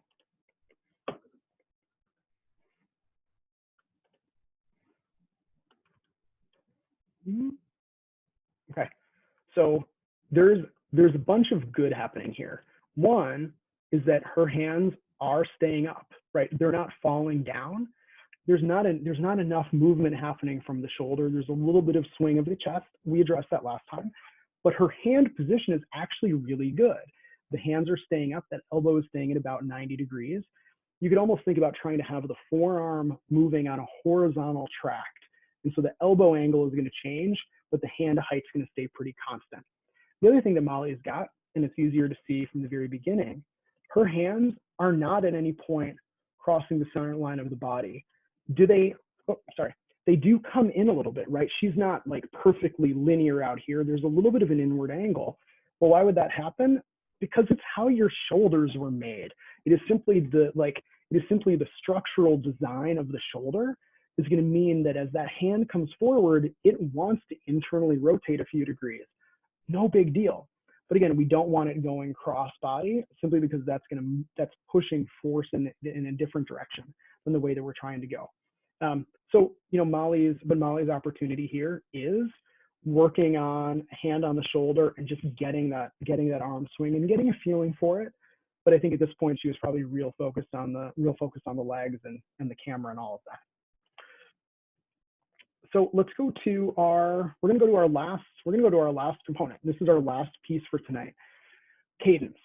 Okay, so there's a bunch of good happening here. One is that her hands are staying up, right? They're not falling down. There's not enough movement happening from the shoulder. There's a little bit of swing of the chest. We addressed that last time, but her hand position is actually really good. The hands are staying up. That elbow is staying at about 90 degrees. You could almost think about trying to have the forearm moving on a horizontal tract. And so the elbow angle is going to change, but the hand height's going to stay pretty constant. The other thing that Molly's got, and it's easier to see from the very beginning, her hands are not at any point crossing the center line of the body. They do come in a little bit, right? She's not like perfectly linear out here. There's a little bit of an inward angle. Well, why would that happen? because it's how your shoulders were made. It is simply the structural design of the shoulder is going to mean that as that hand comes forward, it wants to internally rotate a few degrees. No big deal. But again, we don't want it going cross body simply because that's pushing force in a different direction than the way that we're trying to go. So, you know, Molly's opportunity here is working on a hand on the shoulder and just getting that arm swing and getting a feeling for it. But I think at this point she was probably real focused on the legs and the camera and all of that. So let's go to our last component. This is our last piece for tonight. Cadence.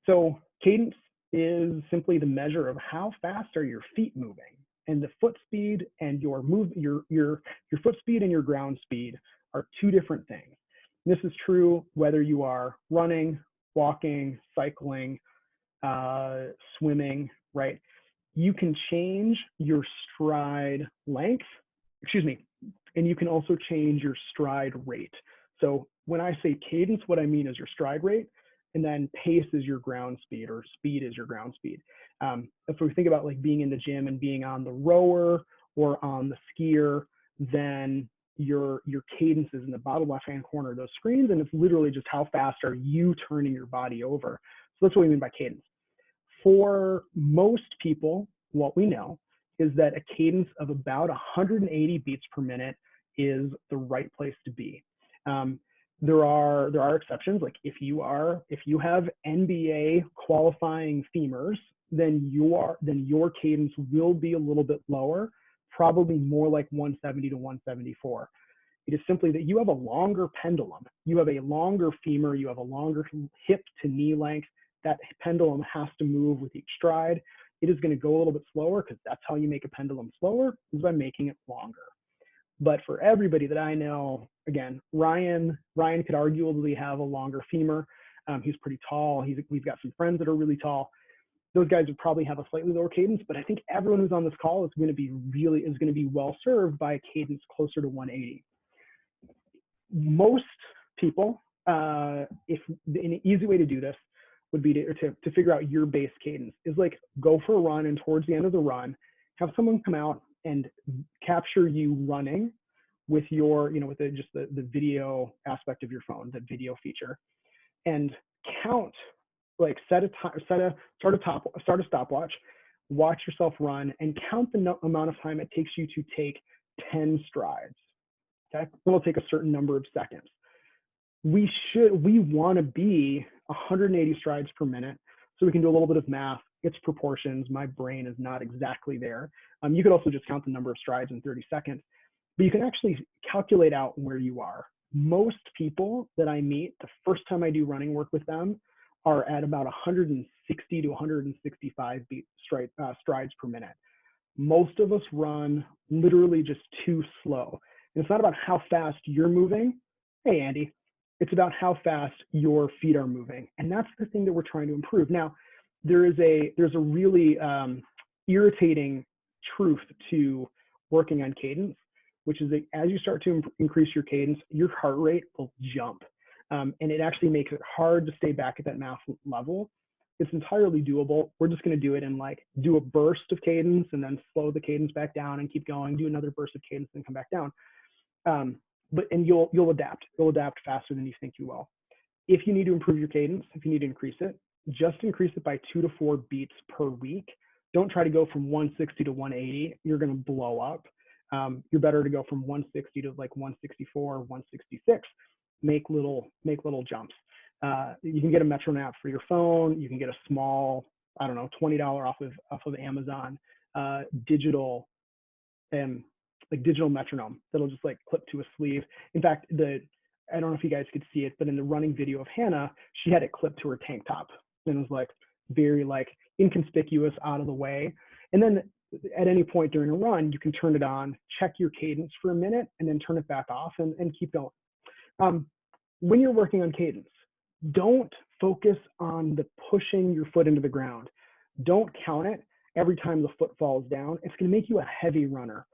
So cadence is simply the measure of how fast are your feet moving, and the foot speed and your foot speed and your ground speed are two different things. This is true whether you are running, walking, cycling, swimming, right? You can change your stride length, and you can also change your stride rate. So when I say cadence, what I mean is your stride rate, and then pace is your ground speed, or speed is your ground speed. If we think about like being in the gym and being on the rower or on the skier, then your cadence is in the bottom left-hand corner of those screens, and it's literally just how fast are you turning your body over. So that's what we mean by cadence. For most people, what we know is that a cadence of about 180 beats per minute is the right place to be. There are exceptions, like if you have NBA qualifying femurs, then your cadence will be a little bit lower, probably more like 170 to 174. It is simply that you have a longer pendulum, you have a longer femur, you have a longer hip to knee length. That pendulum has to move with each stride. It is going to go a little bit slower because that's how you make a pendulum slower, is by making it longer. But for everybody that I know, again, Ryan could arguably have a longer femur. He's pretty tall. We've got some friends that are really tall. Those guys would probably have a slightly lower cadence, but I think everyone who's on this call is going to be well served by a cadence closer to 180. Most people, if an easy way to do this would be to figure out your base cadence is like go for a run, and towards the end of the run, have someone come out and capture you running with your, with the video aspect of your phone, the video feature, and count, like start a stopwatch, watch yourself run, and count the amount of time it takes you to take 10 strides. Okay, it'll take a certain number of seconds. We want to be 180 strides per minute, so we can do a little bit of math. It's proportions. My brain is not exactly there. You could also just count the number of strides in 30 seconds, but you can actually calculate out where you are. Most people that I meet, the first time I do running work with them, are at about 160 to 165 strides per minute. Most of us run literally just too slow. And it's not about how fast you're moving. Hey, Andy. It's about how fast your feet are moving. And that's the thing that we're trying to improve. Now, there's a really irritating truth to working on cadence, which is that as you start to increase your cadence, your heart rate will jump. And it actually makes it hard to stay back at that math level. It's entirely doable. We're just going to do it and do a burst of cadence and then slow the cadence back down and keep going, do another burst of cadence and come back down. And you'll adapt. You'll adapt faster than you think you will. If you need to improve your cadence, if you need to increase it, just increase it by 2 to 4 beats per week. Don't try to go from 160 to 180. You're going to blow up. You're better to go from 160 to like 164, 166. Make little jumps. You can get a metronome app for your phone. You can get a small, I don't know, $20 off of Amazon digital metronome that'll just like clip to a sleeve. In fact, I don't know if you guys could see it, but in the running video of Hannah, she had it clipped to her tank top, and it was like very inconspicuous, out of the way. And then at any point during a run, you can turn it on, check your cadence for a minute, and then turn it back off and keep going. When you're working on cadence, don't focus on the pushing your foot into the ground. Don't count it every time the foot falls down. It's going to make you a heavy runner.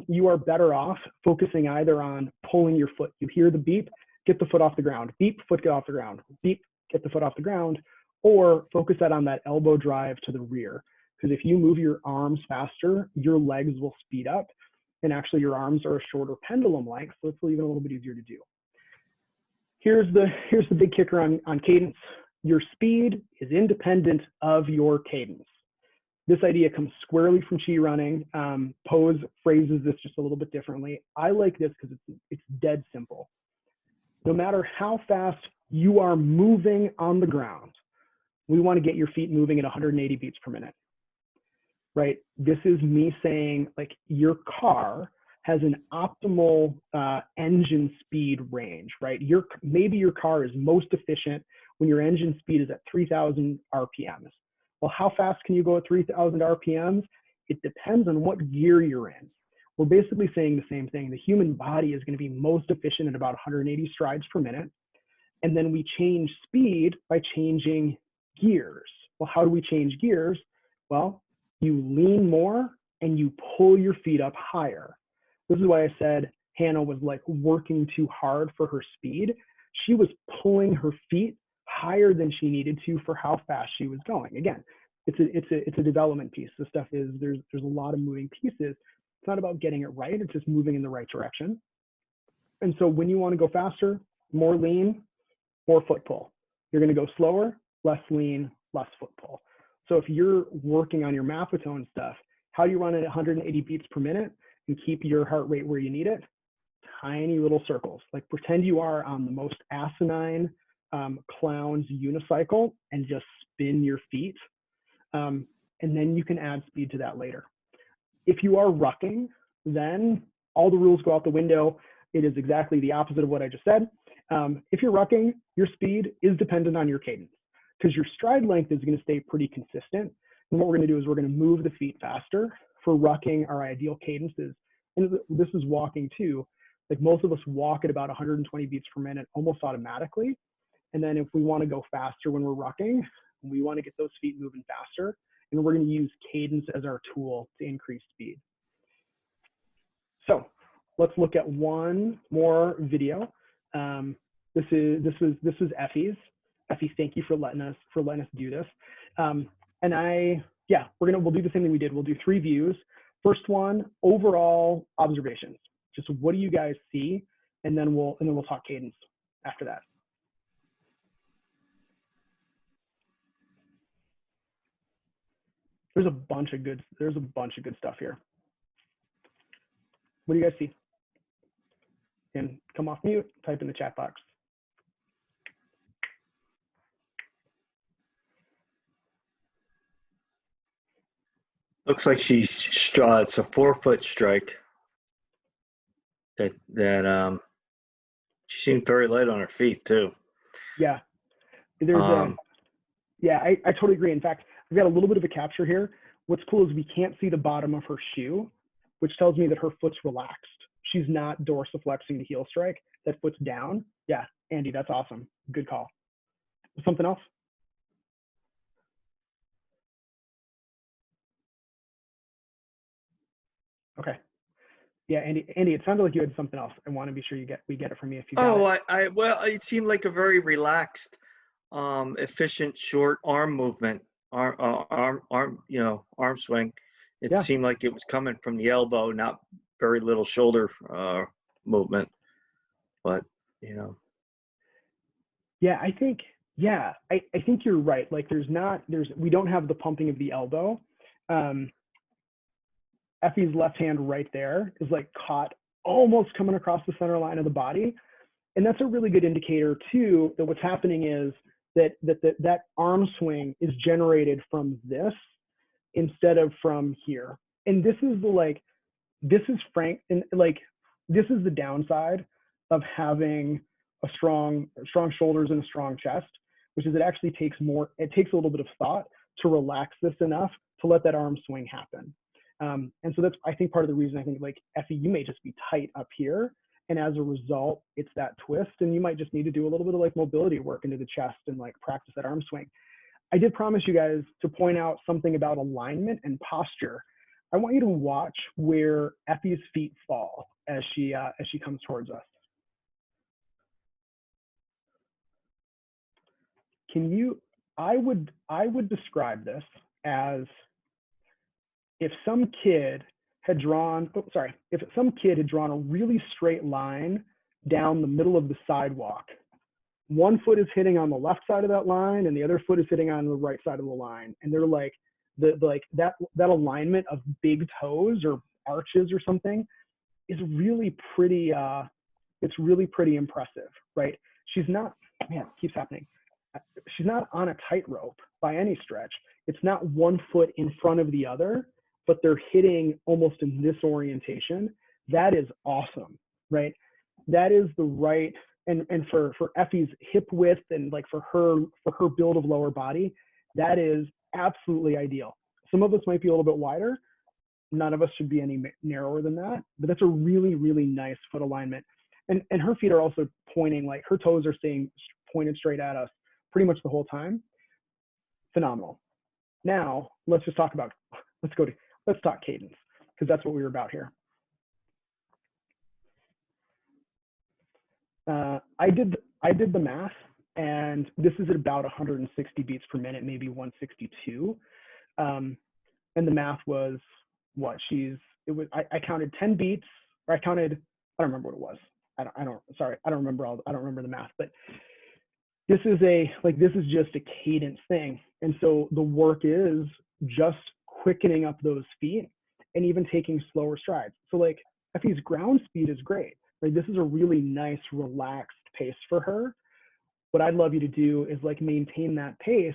You are better off focusing either on pulling your foot. You hear the beep, get the foot off the ground. Beep, foot get off the ground. Beep, get the foot off the ground, or focus that on that elbow drive to the rear. Because if you move your arms faster, your legs will speed up. And actually your arms are a shorter pendulum length, so it's even a little bit easier to do. Here's the big kicker on cadence. Your speed is independent of your cadence. This idea comes squarely from Chi running. Pose phrases this just a little bit differently. I like this because it's dead simple. No matter how fast you are moving on the ground, we want to get your feet moving at 180 beats per minute, right? This is me saying, like, your car has an optimal engine speed range, right? Maybe your car is most efficient when your engine speed is at 3,000 RPMs. Well, how fast can you go at 3,000 RPMs? It depends on what gear you're in. We're basically saying the same thing. The human body is going to be most efficient at about 180 strides per minute. And then we change speed by changing gears. Well, how do we change gears? Well, you lean more and you pull your feet up higher. This is why I said Hannah was like working too hard for her speed. She was pulling her feet higher than she needed to for how fast she was going. Again, it's a development piece. This stuff is, there's a lot of moving pieces. It's not about getting it right. It's just moving in the right direction. And so when you want to go faster, more lean, more foot pull. You're going to go slower, less lean, less foot pull. So if you're working on your Maffetone stuff, how do you run at 180 beats per minute and keep your heart rate where you need it? Tiny little circles. Like pretend you are on the most asinine clown's unicycle and just spin your feet. And then you can add speed to that later. If you are rucking, then all the rules go out the window. It is exactly the opposite of what I just said. If you're rucking, your speed is dependent on your cadence because your stride length is going to stay pretty consistent. And what we're going to do is we're going to move the feet faster. For rucking, our ideal cadence is, and this is walking too, like most of us walk at about 120 beats per minute almost automatically. And then if we want to go faster when we're rucking, we want to get those feet moving faster. And we're going to use cadence as our tool to increase speed. So let's look at one more video. This is Effie's. Effie, thank you for letting us do this. And we'll do the same thing we did. We'll do 3 views. First one, overall observations. Just what do you guys see? And then we'll talk cadence after that. There's a bunch of good stuff here. What do you guys see? And come off mute, type in the chat box. Looks like it's a 4-foot strike. That she seemed very light on her feet too. Yeah, I totally agree. In fact, I've got a little bit of a capture here. What's cool is we can't see the bottom of her shoe, which tells me that her foot's relaxed. She's not dorsiflexing the heel strike. That foot's down. Yeah, Andy, that's awesome. Good call. Something else? Okay. Yeah, Andy, it sounded like you had something else. I want to be sure we get it from you if you got it. Well, it seemed like a very relaxed, efficient, short arm movement, arm swing. It seemed like it was coming from the elbow, not very little shoulder movement. But yeah, I think you're right. Like we don't have the pumping of the elbow. Effie's left hand right there is like caught almost coming across the center line of the body. And that's a really good indicator too, that what's happening is that arm swing is generated from this instead of from here. And this is this is the downside of having strong shoulders and a strong chest, which is it actually takes a little bit of thought to relax this enough to let that arm swing happen. And so that's, I think, part of the reason I think like Effie, you may just be tight up here. And as a result, it's that twist. And you might just need to do a little bit of like mobility work into the chest and like practice that arm swing. I did promise you guys to point out something about alignment and posture. I want you to watch where Effie's feet fall as she comes towards us. I would describe this as if some kid had drawn, if some kid had drawn a really straight line down the middle of the sidewalk. One foot is hitting on the left side of that line and the other foot is hitting on the right side of the line. And they're like, that alignment of big toes or arches or something is really pretty, it's really pretty impressive, right? She's not, man, it keeps happening. She's not on a tightrope by any stretch. It's not one foot in front of the other, but they're hitting almost in this orientation. That is awesome, right? That is the right, and for Effie's hip width and like for her build of lower body, that is absolutely ideal. Some of us might be a little bit wider. None of us should be any narrower than that, but that's a really, really nice foot alignment. And her feet are also pointing, like her toes are staying pointed straight at us pretty much the whole time. Phenomenal. Now let's talk cadence, because that's what we were about here. I did the math, and this is at about 160 beats per minute, maybe 162. And the math was what I counted 10 beats, or I don't remember what it was. I don't remember the math, but this is just a cadence thing. And so the work is just quickening up those feet and even taking slower strides. So like Effie's ground speed is great. Like this is a really nice, relaxed pace for her. What I'd love you to do is like maintain that pace,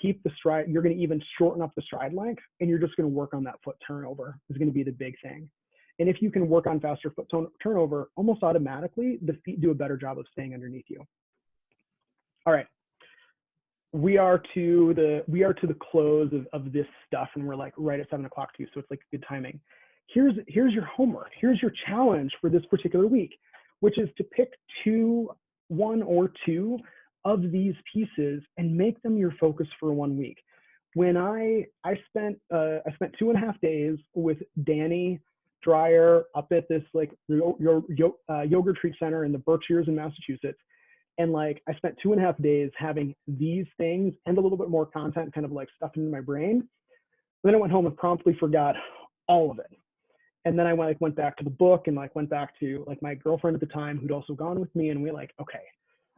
keep the stride. You're going to even shorten up the stride length, and you're just going to work on that foot turnover is going to be the big thing. And if you can work on faster foot turnover, almost automatically, the feet do a better job of staying underneath you. All right. We are to the close of this stuff, and we're like right at 7 o'clock too, so it's like good timing. Here's your homework. Here's your challenge for this particular week, which is to pick one or two of these pieces and make them your focus for 1 week. When I spent 2.5 days with Danny Dreyer up at this like yoga retreat center in the Berkshires in Massachusetts. And like, I spent 2.5 days having these things and a little bit more content kind of like stuffed into my brain. Then I went home and promptly forgot all of it. And then I went back to the book and like went back to like my girlfriend at the time who'd also gone with me. And we like, okay,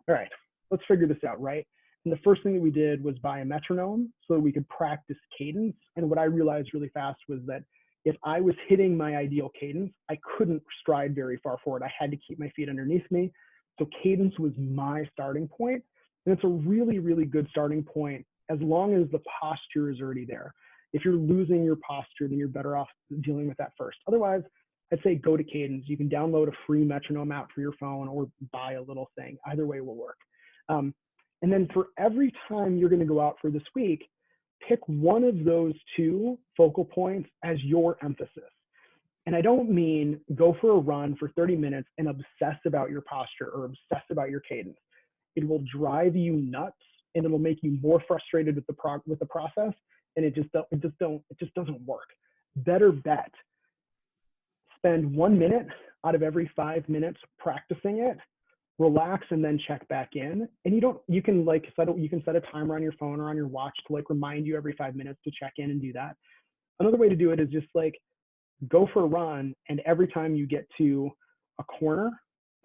all right, let's figure this out, right? And the first thing that we did was buy a metronome so that we could practice cadence. And what I realized really fast was that if I was hitting my ideal cadence, I couldn't stride very far forward. I had to keep my feet underneath me. So cadence was my starting point. And it's a really, really good starting point as long as the posture is already there. If you're losing your posture, then you're better off dealing with that first. Otherwise, I'd say go to cadence. You can download a free metronome app for your phone or buy a little thing. Either way will work. And then for every time you're going to go out for this week, pick one of those two focal points as your emphasis. And I don't mean go for a run for 30 minutes and obsess about your posture or obsess about your cadence. It will drive you nuts and it'll make you more frustrated with the process, and it just doesn't work. Better bet. Spend 1 minute out of every 5 minutes practicing it. Relax and then check back in. And you can set a timer on your phone or on your watch to like remind you every 5 minutes to check in and do that. Another way to do it is just like go for a run, and every time you get to a corner,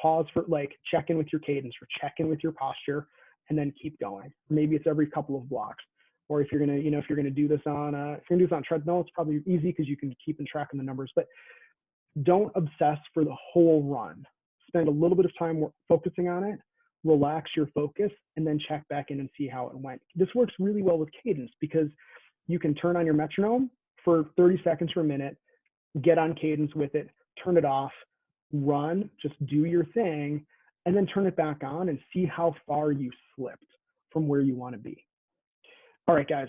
pause for like check in with your cadence or check in with your posture, and then keep going. Maybe it's every couple of blocks. Or if you're gonna do this on treadmill, it's probably easy because you can keep track of the numbers. But don't obsess for the whole run. Spend a little bit of time focusing on it, relax your focus, and then check back in and see how it went. This works really well with cadence because you can turn on your metronome for 30 seconds or a minute, get on cadence with it, turn it off, run, just do your thing, and then turn it back on and see how far you slipped from where you want to be. All right, guys,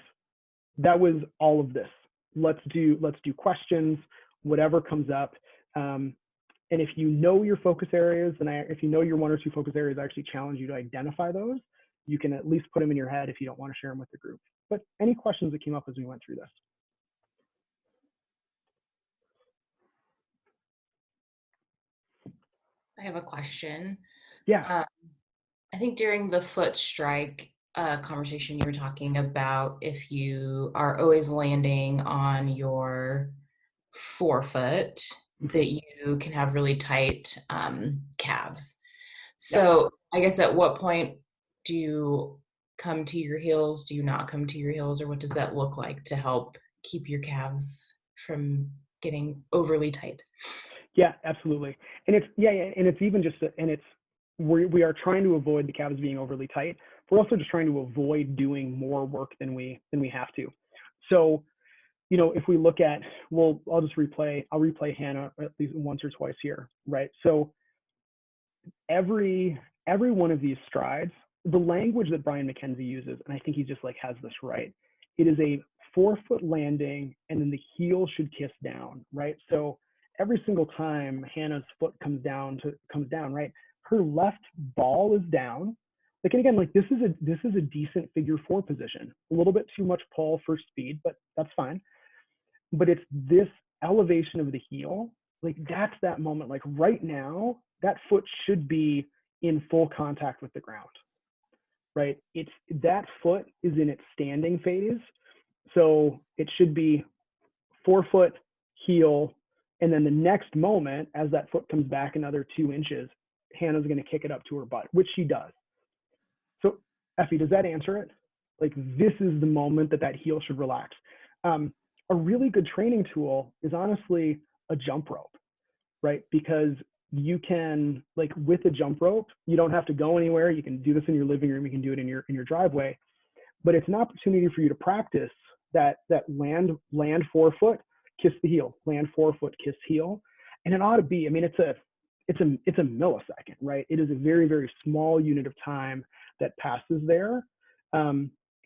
that was all of this. Let's do questions, whatever comes up. And if you know your focus areas, and if you know your 1 or 2 focus areas, I actually challenge you to identify those. You can at least put them in your head if you don't want to share them with the group. But any questions that came up as we went through this? I have a question. Yeah. I think during the foot strike, conversation you were talking about if you are always landing on your forefoot, that you can have really tight calves. So I guess at what point do you come to your heels? Do you not come to your heels? Or what does that look like to help keep your calves from getting overly tight? Yeah, absolutely. And it's, and it's even just, we are trying to avoid the calves being overly tight. We're also just trying to avoid doing more work than we have to. So, if we look at, I'll replay Hannah at least once or twice here, right? So every one of these strides, the language that Brian McKenzie uses, and I think he just like has this right, it is a forefoot landing and then the heel should kiss down, right? So every single time Hannah's foot comes down, right, her left ball is down. Like, and again, like this is a decent figure 4 position. A little bit too much pull for speed, but that's fine. But it's this elevation of the heel, like that's that moment. Like right now, that foot should be in full contact with the ground, right? It's that foot is in its standing phase. So it should be forefoot, heel, and then the next moment, as that foot comes back another 2 inches, Hannah's going to kick it up to her butt, which she does. So Effie, does that answer it? Like this is the moment that heel should relax. A really good training tool is honestly a jump rope, right? Because you can, like with a jump rope, you don't have to go anywhere. You can do this in your living room. You can do it in your driveway, but it's an opportunity for you to practice that land forefoot, kiss the heel, land forefoot, kiss heel. And it ought to be, I mean, it's a millisecond, right? It is a very, very small unit of time that passes there.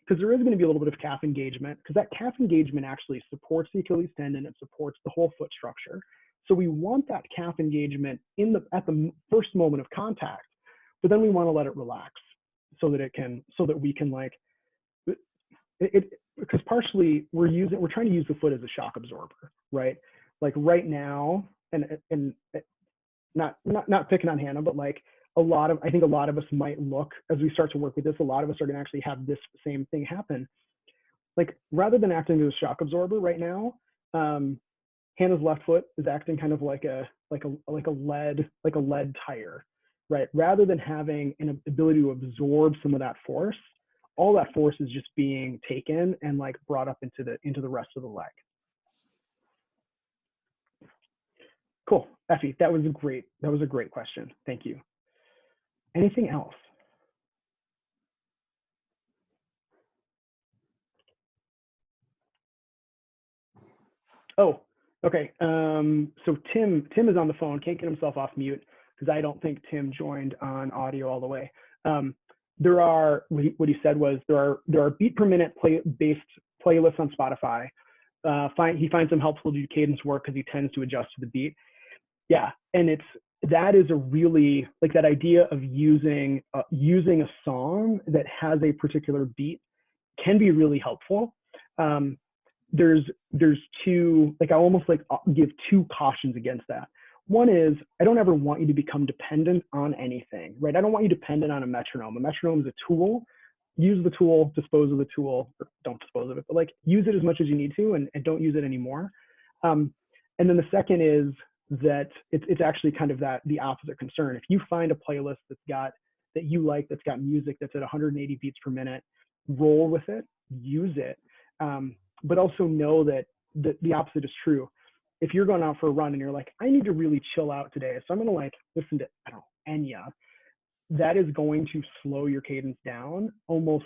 Because there is going to be a little bit of calf engagement, because that calf engagement actually supports the Achilles tendon. It supports the whole foot structure. So we want that calf engagement at the first moment of contact, but then we want to let it relax so that we can like it, because partially we're trying to use the foot as a shock absorber, right? Like right now, and not picking on Hannah, but like I think a lot of us might look, as we start to work with this, a lot of us are going to actually have this same thing happen. Like rather than acting as a shock absorber right now, Hannah's left foot is acting kind of like a lead tire, right? Rather than having an ability to absorb some of that force, all that force is just being taken and like brought up into the rest of the leg. Cool, Effie, that was a great question. Thank you. Anything else? Oh, okay. So Tim is on the phone, can't get himself off mute because I don't think Tim joined on audio all the way. There are, what he said was there are beat per minute based playlists on Spotify. He finds them helpful to do cadence work because he tends to adjust to the beat. Yeah, and that is a really, like that idea of using a song that has a particular beat can be really helpful. There's two, like I almost like give two cautions against that. One is I don't ever want you to become dependent on anything, right? I don't want you dependent on a metronome. A metronome is a tool. Use the tool, dispose of the tool, or don't dispose of it, but like use it as much as you need to and don't use it anymore. And then the second is that it's actually kind of the opposite concern. If you find a playlist that you like, that's got music that's at 180 beats per minute, roll with it, use it. But also know that the opposite is true. If you're going out for a run and you're like, I need to really chill out today, so I'm going to like listen to, I don't know, Enya, that is going to slow your cadence down almost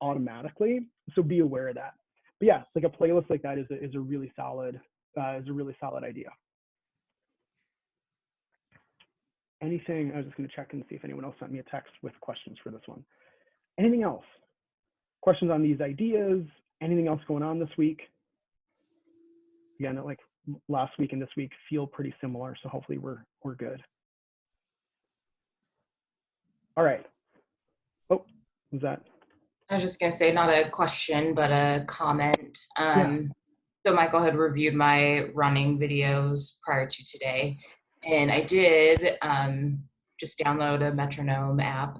automatically. So be aware of that. But yeah, like a playlist like that is a really solid idea. Anything, I was just going to check and see if anyone else sent me a text with questions for this one. Anything else? Questions on these ideas? Anything else going on this week? Again, like last week and this week feel pretty similar, so hopefully we're good. All right. Oh, was that? I was just gonna say, not a question, but a comment. So Michael had reviewed my running videos prior to today, and I did just download a metronome app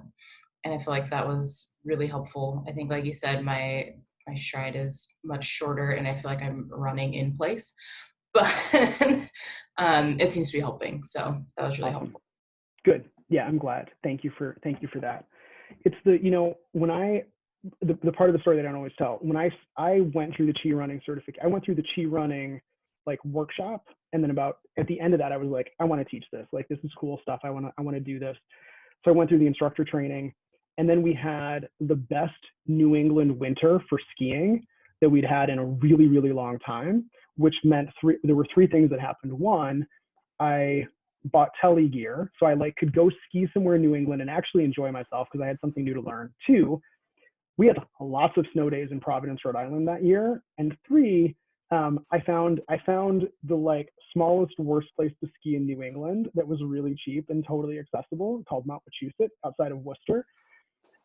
and I feel like that was really helpful. I think, like you said, my stride is much shorter, and I feel like I'm running in place, but it seems to be helping. So that was really helpful. Good. Yeah, I'm glad. Thank you for that. It's the, the part of the story that I don't always tell. When I went through the Chi running certificate, I went through the Chi running like workshop, and then about at the end of that, I was like, I want to teach this. Like, this is cool stuff. I want to do this. So I went through the instructor training, and then we had the best New England winter for skiing that we'd had in a really, really long time, which meant there were three things that happened. One, I bought tele gear, so I could go ski somewhere in New England and actually enjoy myself because I had something new to learn. Two, we had lots of snow days in Providence, Rhode Island that year. And three, I found the smallest, worst place to ski in New England that was really cheap and totally accessible, called Mount Wachusett outside of Worcester.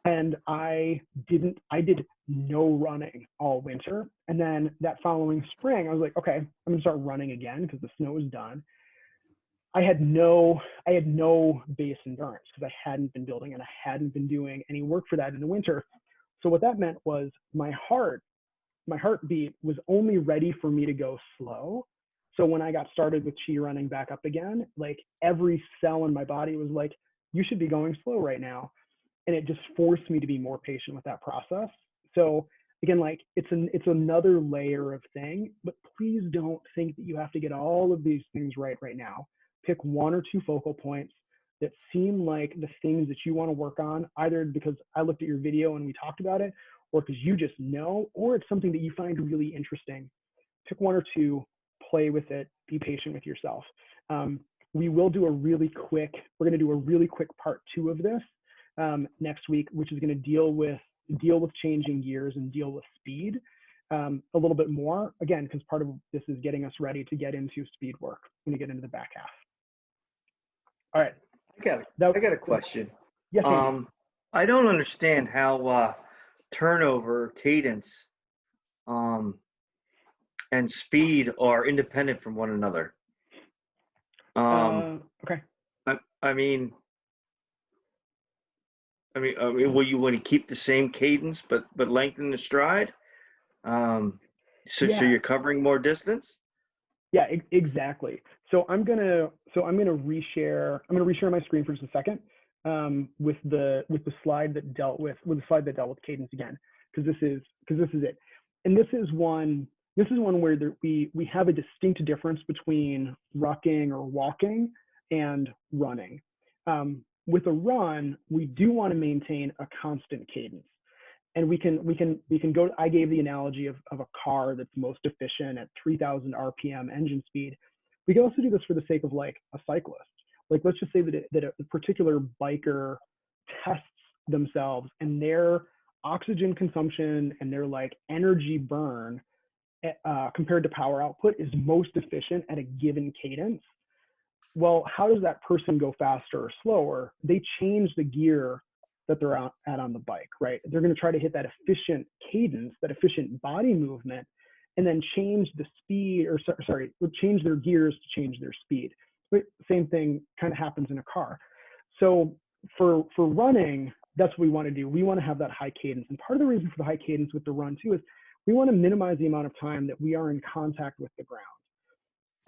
And I did no running all winter. And then that following spring, I was like, okay, I'm gonna start running again because the snow is done. I had no base endurance because I hadn't been building and I hadn't been doing any work for that in the winter. So what that meant was my heartbeat was only ready for me to go slow. So when I got started with Chi running back up again, like every cell in my body was like, you should be going slow right now. And it just forced me to be more patient with that process. So again, like it's another layer of thing, but please don't think that you have to get all of these things right now. Pick one or two focal points that seem like the things that you want to work on, either because I looked at your video and we talked about it, or because you just know, or it's something that you find really interesting. Pick one or two, play with it, be patient with yourself. We will do we're going to do a really quick part 2 of this next week, which is going to deal with changing gears and deal with speed a little bit more, again, because part of this is getting us ready to get into speed work when we get into the back half. All right. I got a question. Yes, I don't understand how turnover, cadence, and speed are independent from one another. Okay. I mean, will you keep the same cadence but lengthen the stride? So you're covering more distance? Yeah, exactly. So I'm gonna reshare my screen for just a second with the slide that dealt with cadence again, because this is it. And this is one where we have a distinct difference between rucking or walking and running. With a run, we do want to maintain a constant cadence. And we can go, I gave the analogy of a car that's most efficient at 3,000 RPM engine speed. We can also do this for the sake of like a cyclist. Like, let's just say that a particular biker tests themselves and their oxygen consumption and their like energy burn compared to power output is most efficient at a given cadence. Well, how does that person go faster or slower? They change the gear that they're at on the bike, right? They're going to try to hit that efficient cadence, that efficient body movement, and then change the speed, or change their gears to change their speed. But same thing kind of happens in a car. So for running, that's what we want to do. We want to have that high cadence. And part of the reason for the high cadence with the run too is we want to minimize the amount of time that we are in contact with the ground.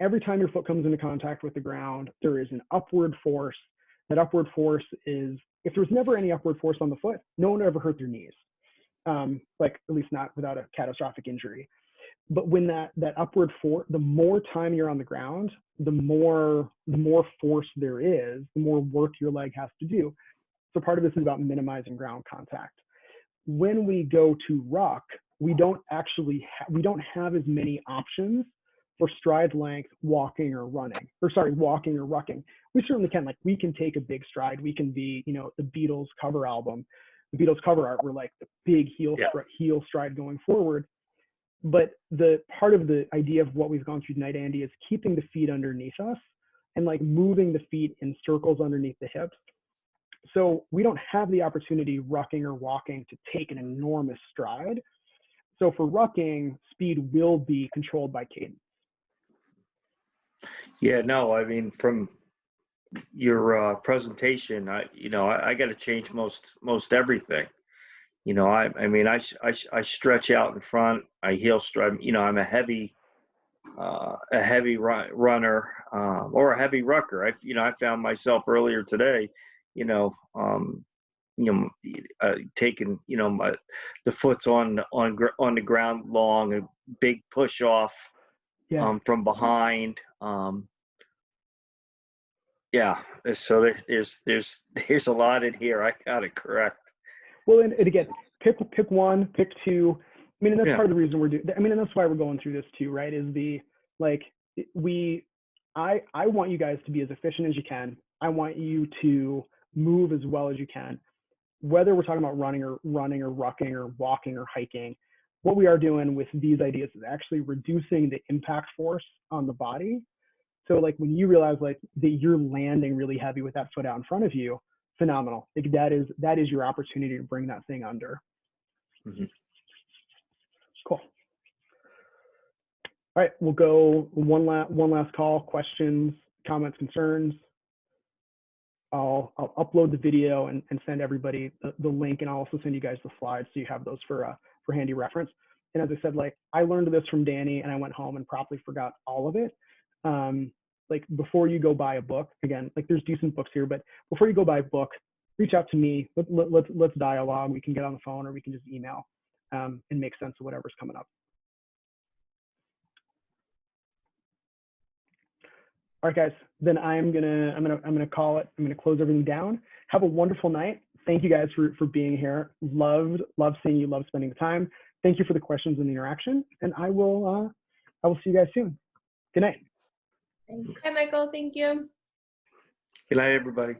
Every time your foot comes into contact with the ground, there is an upward force. That upward force is, if there was never any upward force on the foot, no one would ever hurt their knees, like at least not without a catastrophic injury. But when that upward force, the more time you're on the ground, the more force there is, the more work your leg has to do. So part of this is about minimizing ground contact. When we go to ruck, we don't have as many options for stride length, walking or rucking. We certainly can. Like, we can take a big stride. We can be, the Beatles cover album, the Beatles cover art were like the big heel stride going forward. But the part of the idea of what we've gone through tonight, Andy, is keeping the feet underneath us and like moving the feet in circles underneath the hips. So we don't have the opportunity, rucking or walking, to take an enormous stride. So for rucking, speed will be controlled by cadence. Yeah, no, I mean, from your presentation. I got to change most everything. I mean, I stretch out in front. I heel strut. I'm a heavy runner, or a heavy rucker. I found myself earlier today, taking, the foot's on the ground long, a big push off, from behind. Yeah. So there's a lot in here. I got to correct. Well, and again, pick one, pick two. I mean, and that's part of the reason we're doing. I mean, and that's why we're going through this too, right? Is I want you guys to be as efficient as you can. I want you to move as well as you can. Whether we're talking about running or rucking or walking or hiking, what we are doing with these ideas is actually reducing the impact force on the body. So like when you realize like that you're landing really heavy with that foot out in front of you, phenomenal. Like that is your opportunity to bring that thing under. Mm-hmm. Cool. All right, we'll go one last call. Questions, comments, concerns. I'll upload the video and send everybody the link, and I'll also send you guys the slides so you have those for handy reference. And as I said, like I learned this from Danny, and I went home and probably forgot all of it. Like before you go buy a book, again, like there's decent books here, but before you go buy a book, reach out to me. Let's dialogue. We can get on the phone or we can just email and make sense of whatever's coming up. All right, guys. Then I'm gonna call it. I'm gonna close everything down. Have a wonderful night. Thank you guys for being here. Love seeing you. Love spending the time. Thank you for the questions and the interaction. And I will see you guys soon. Good night. Thanks. Hi, Michael. Thank you. Good night, everybody.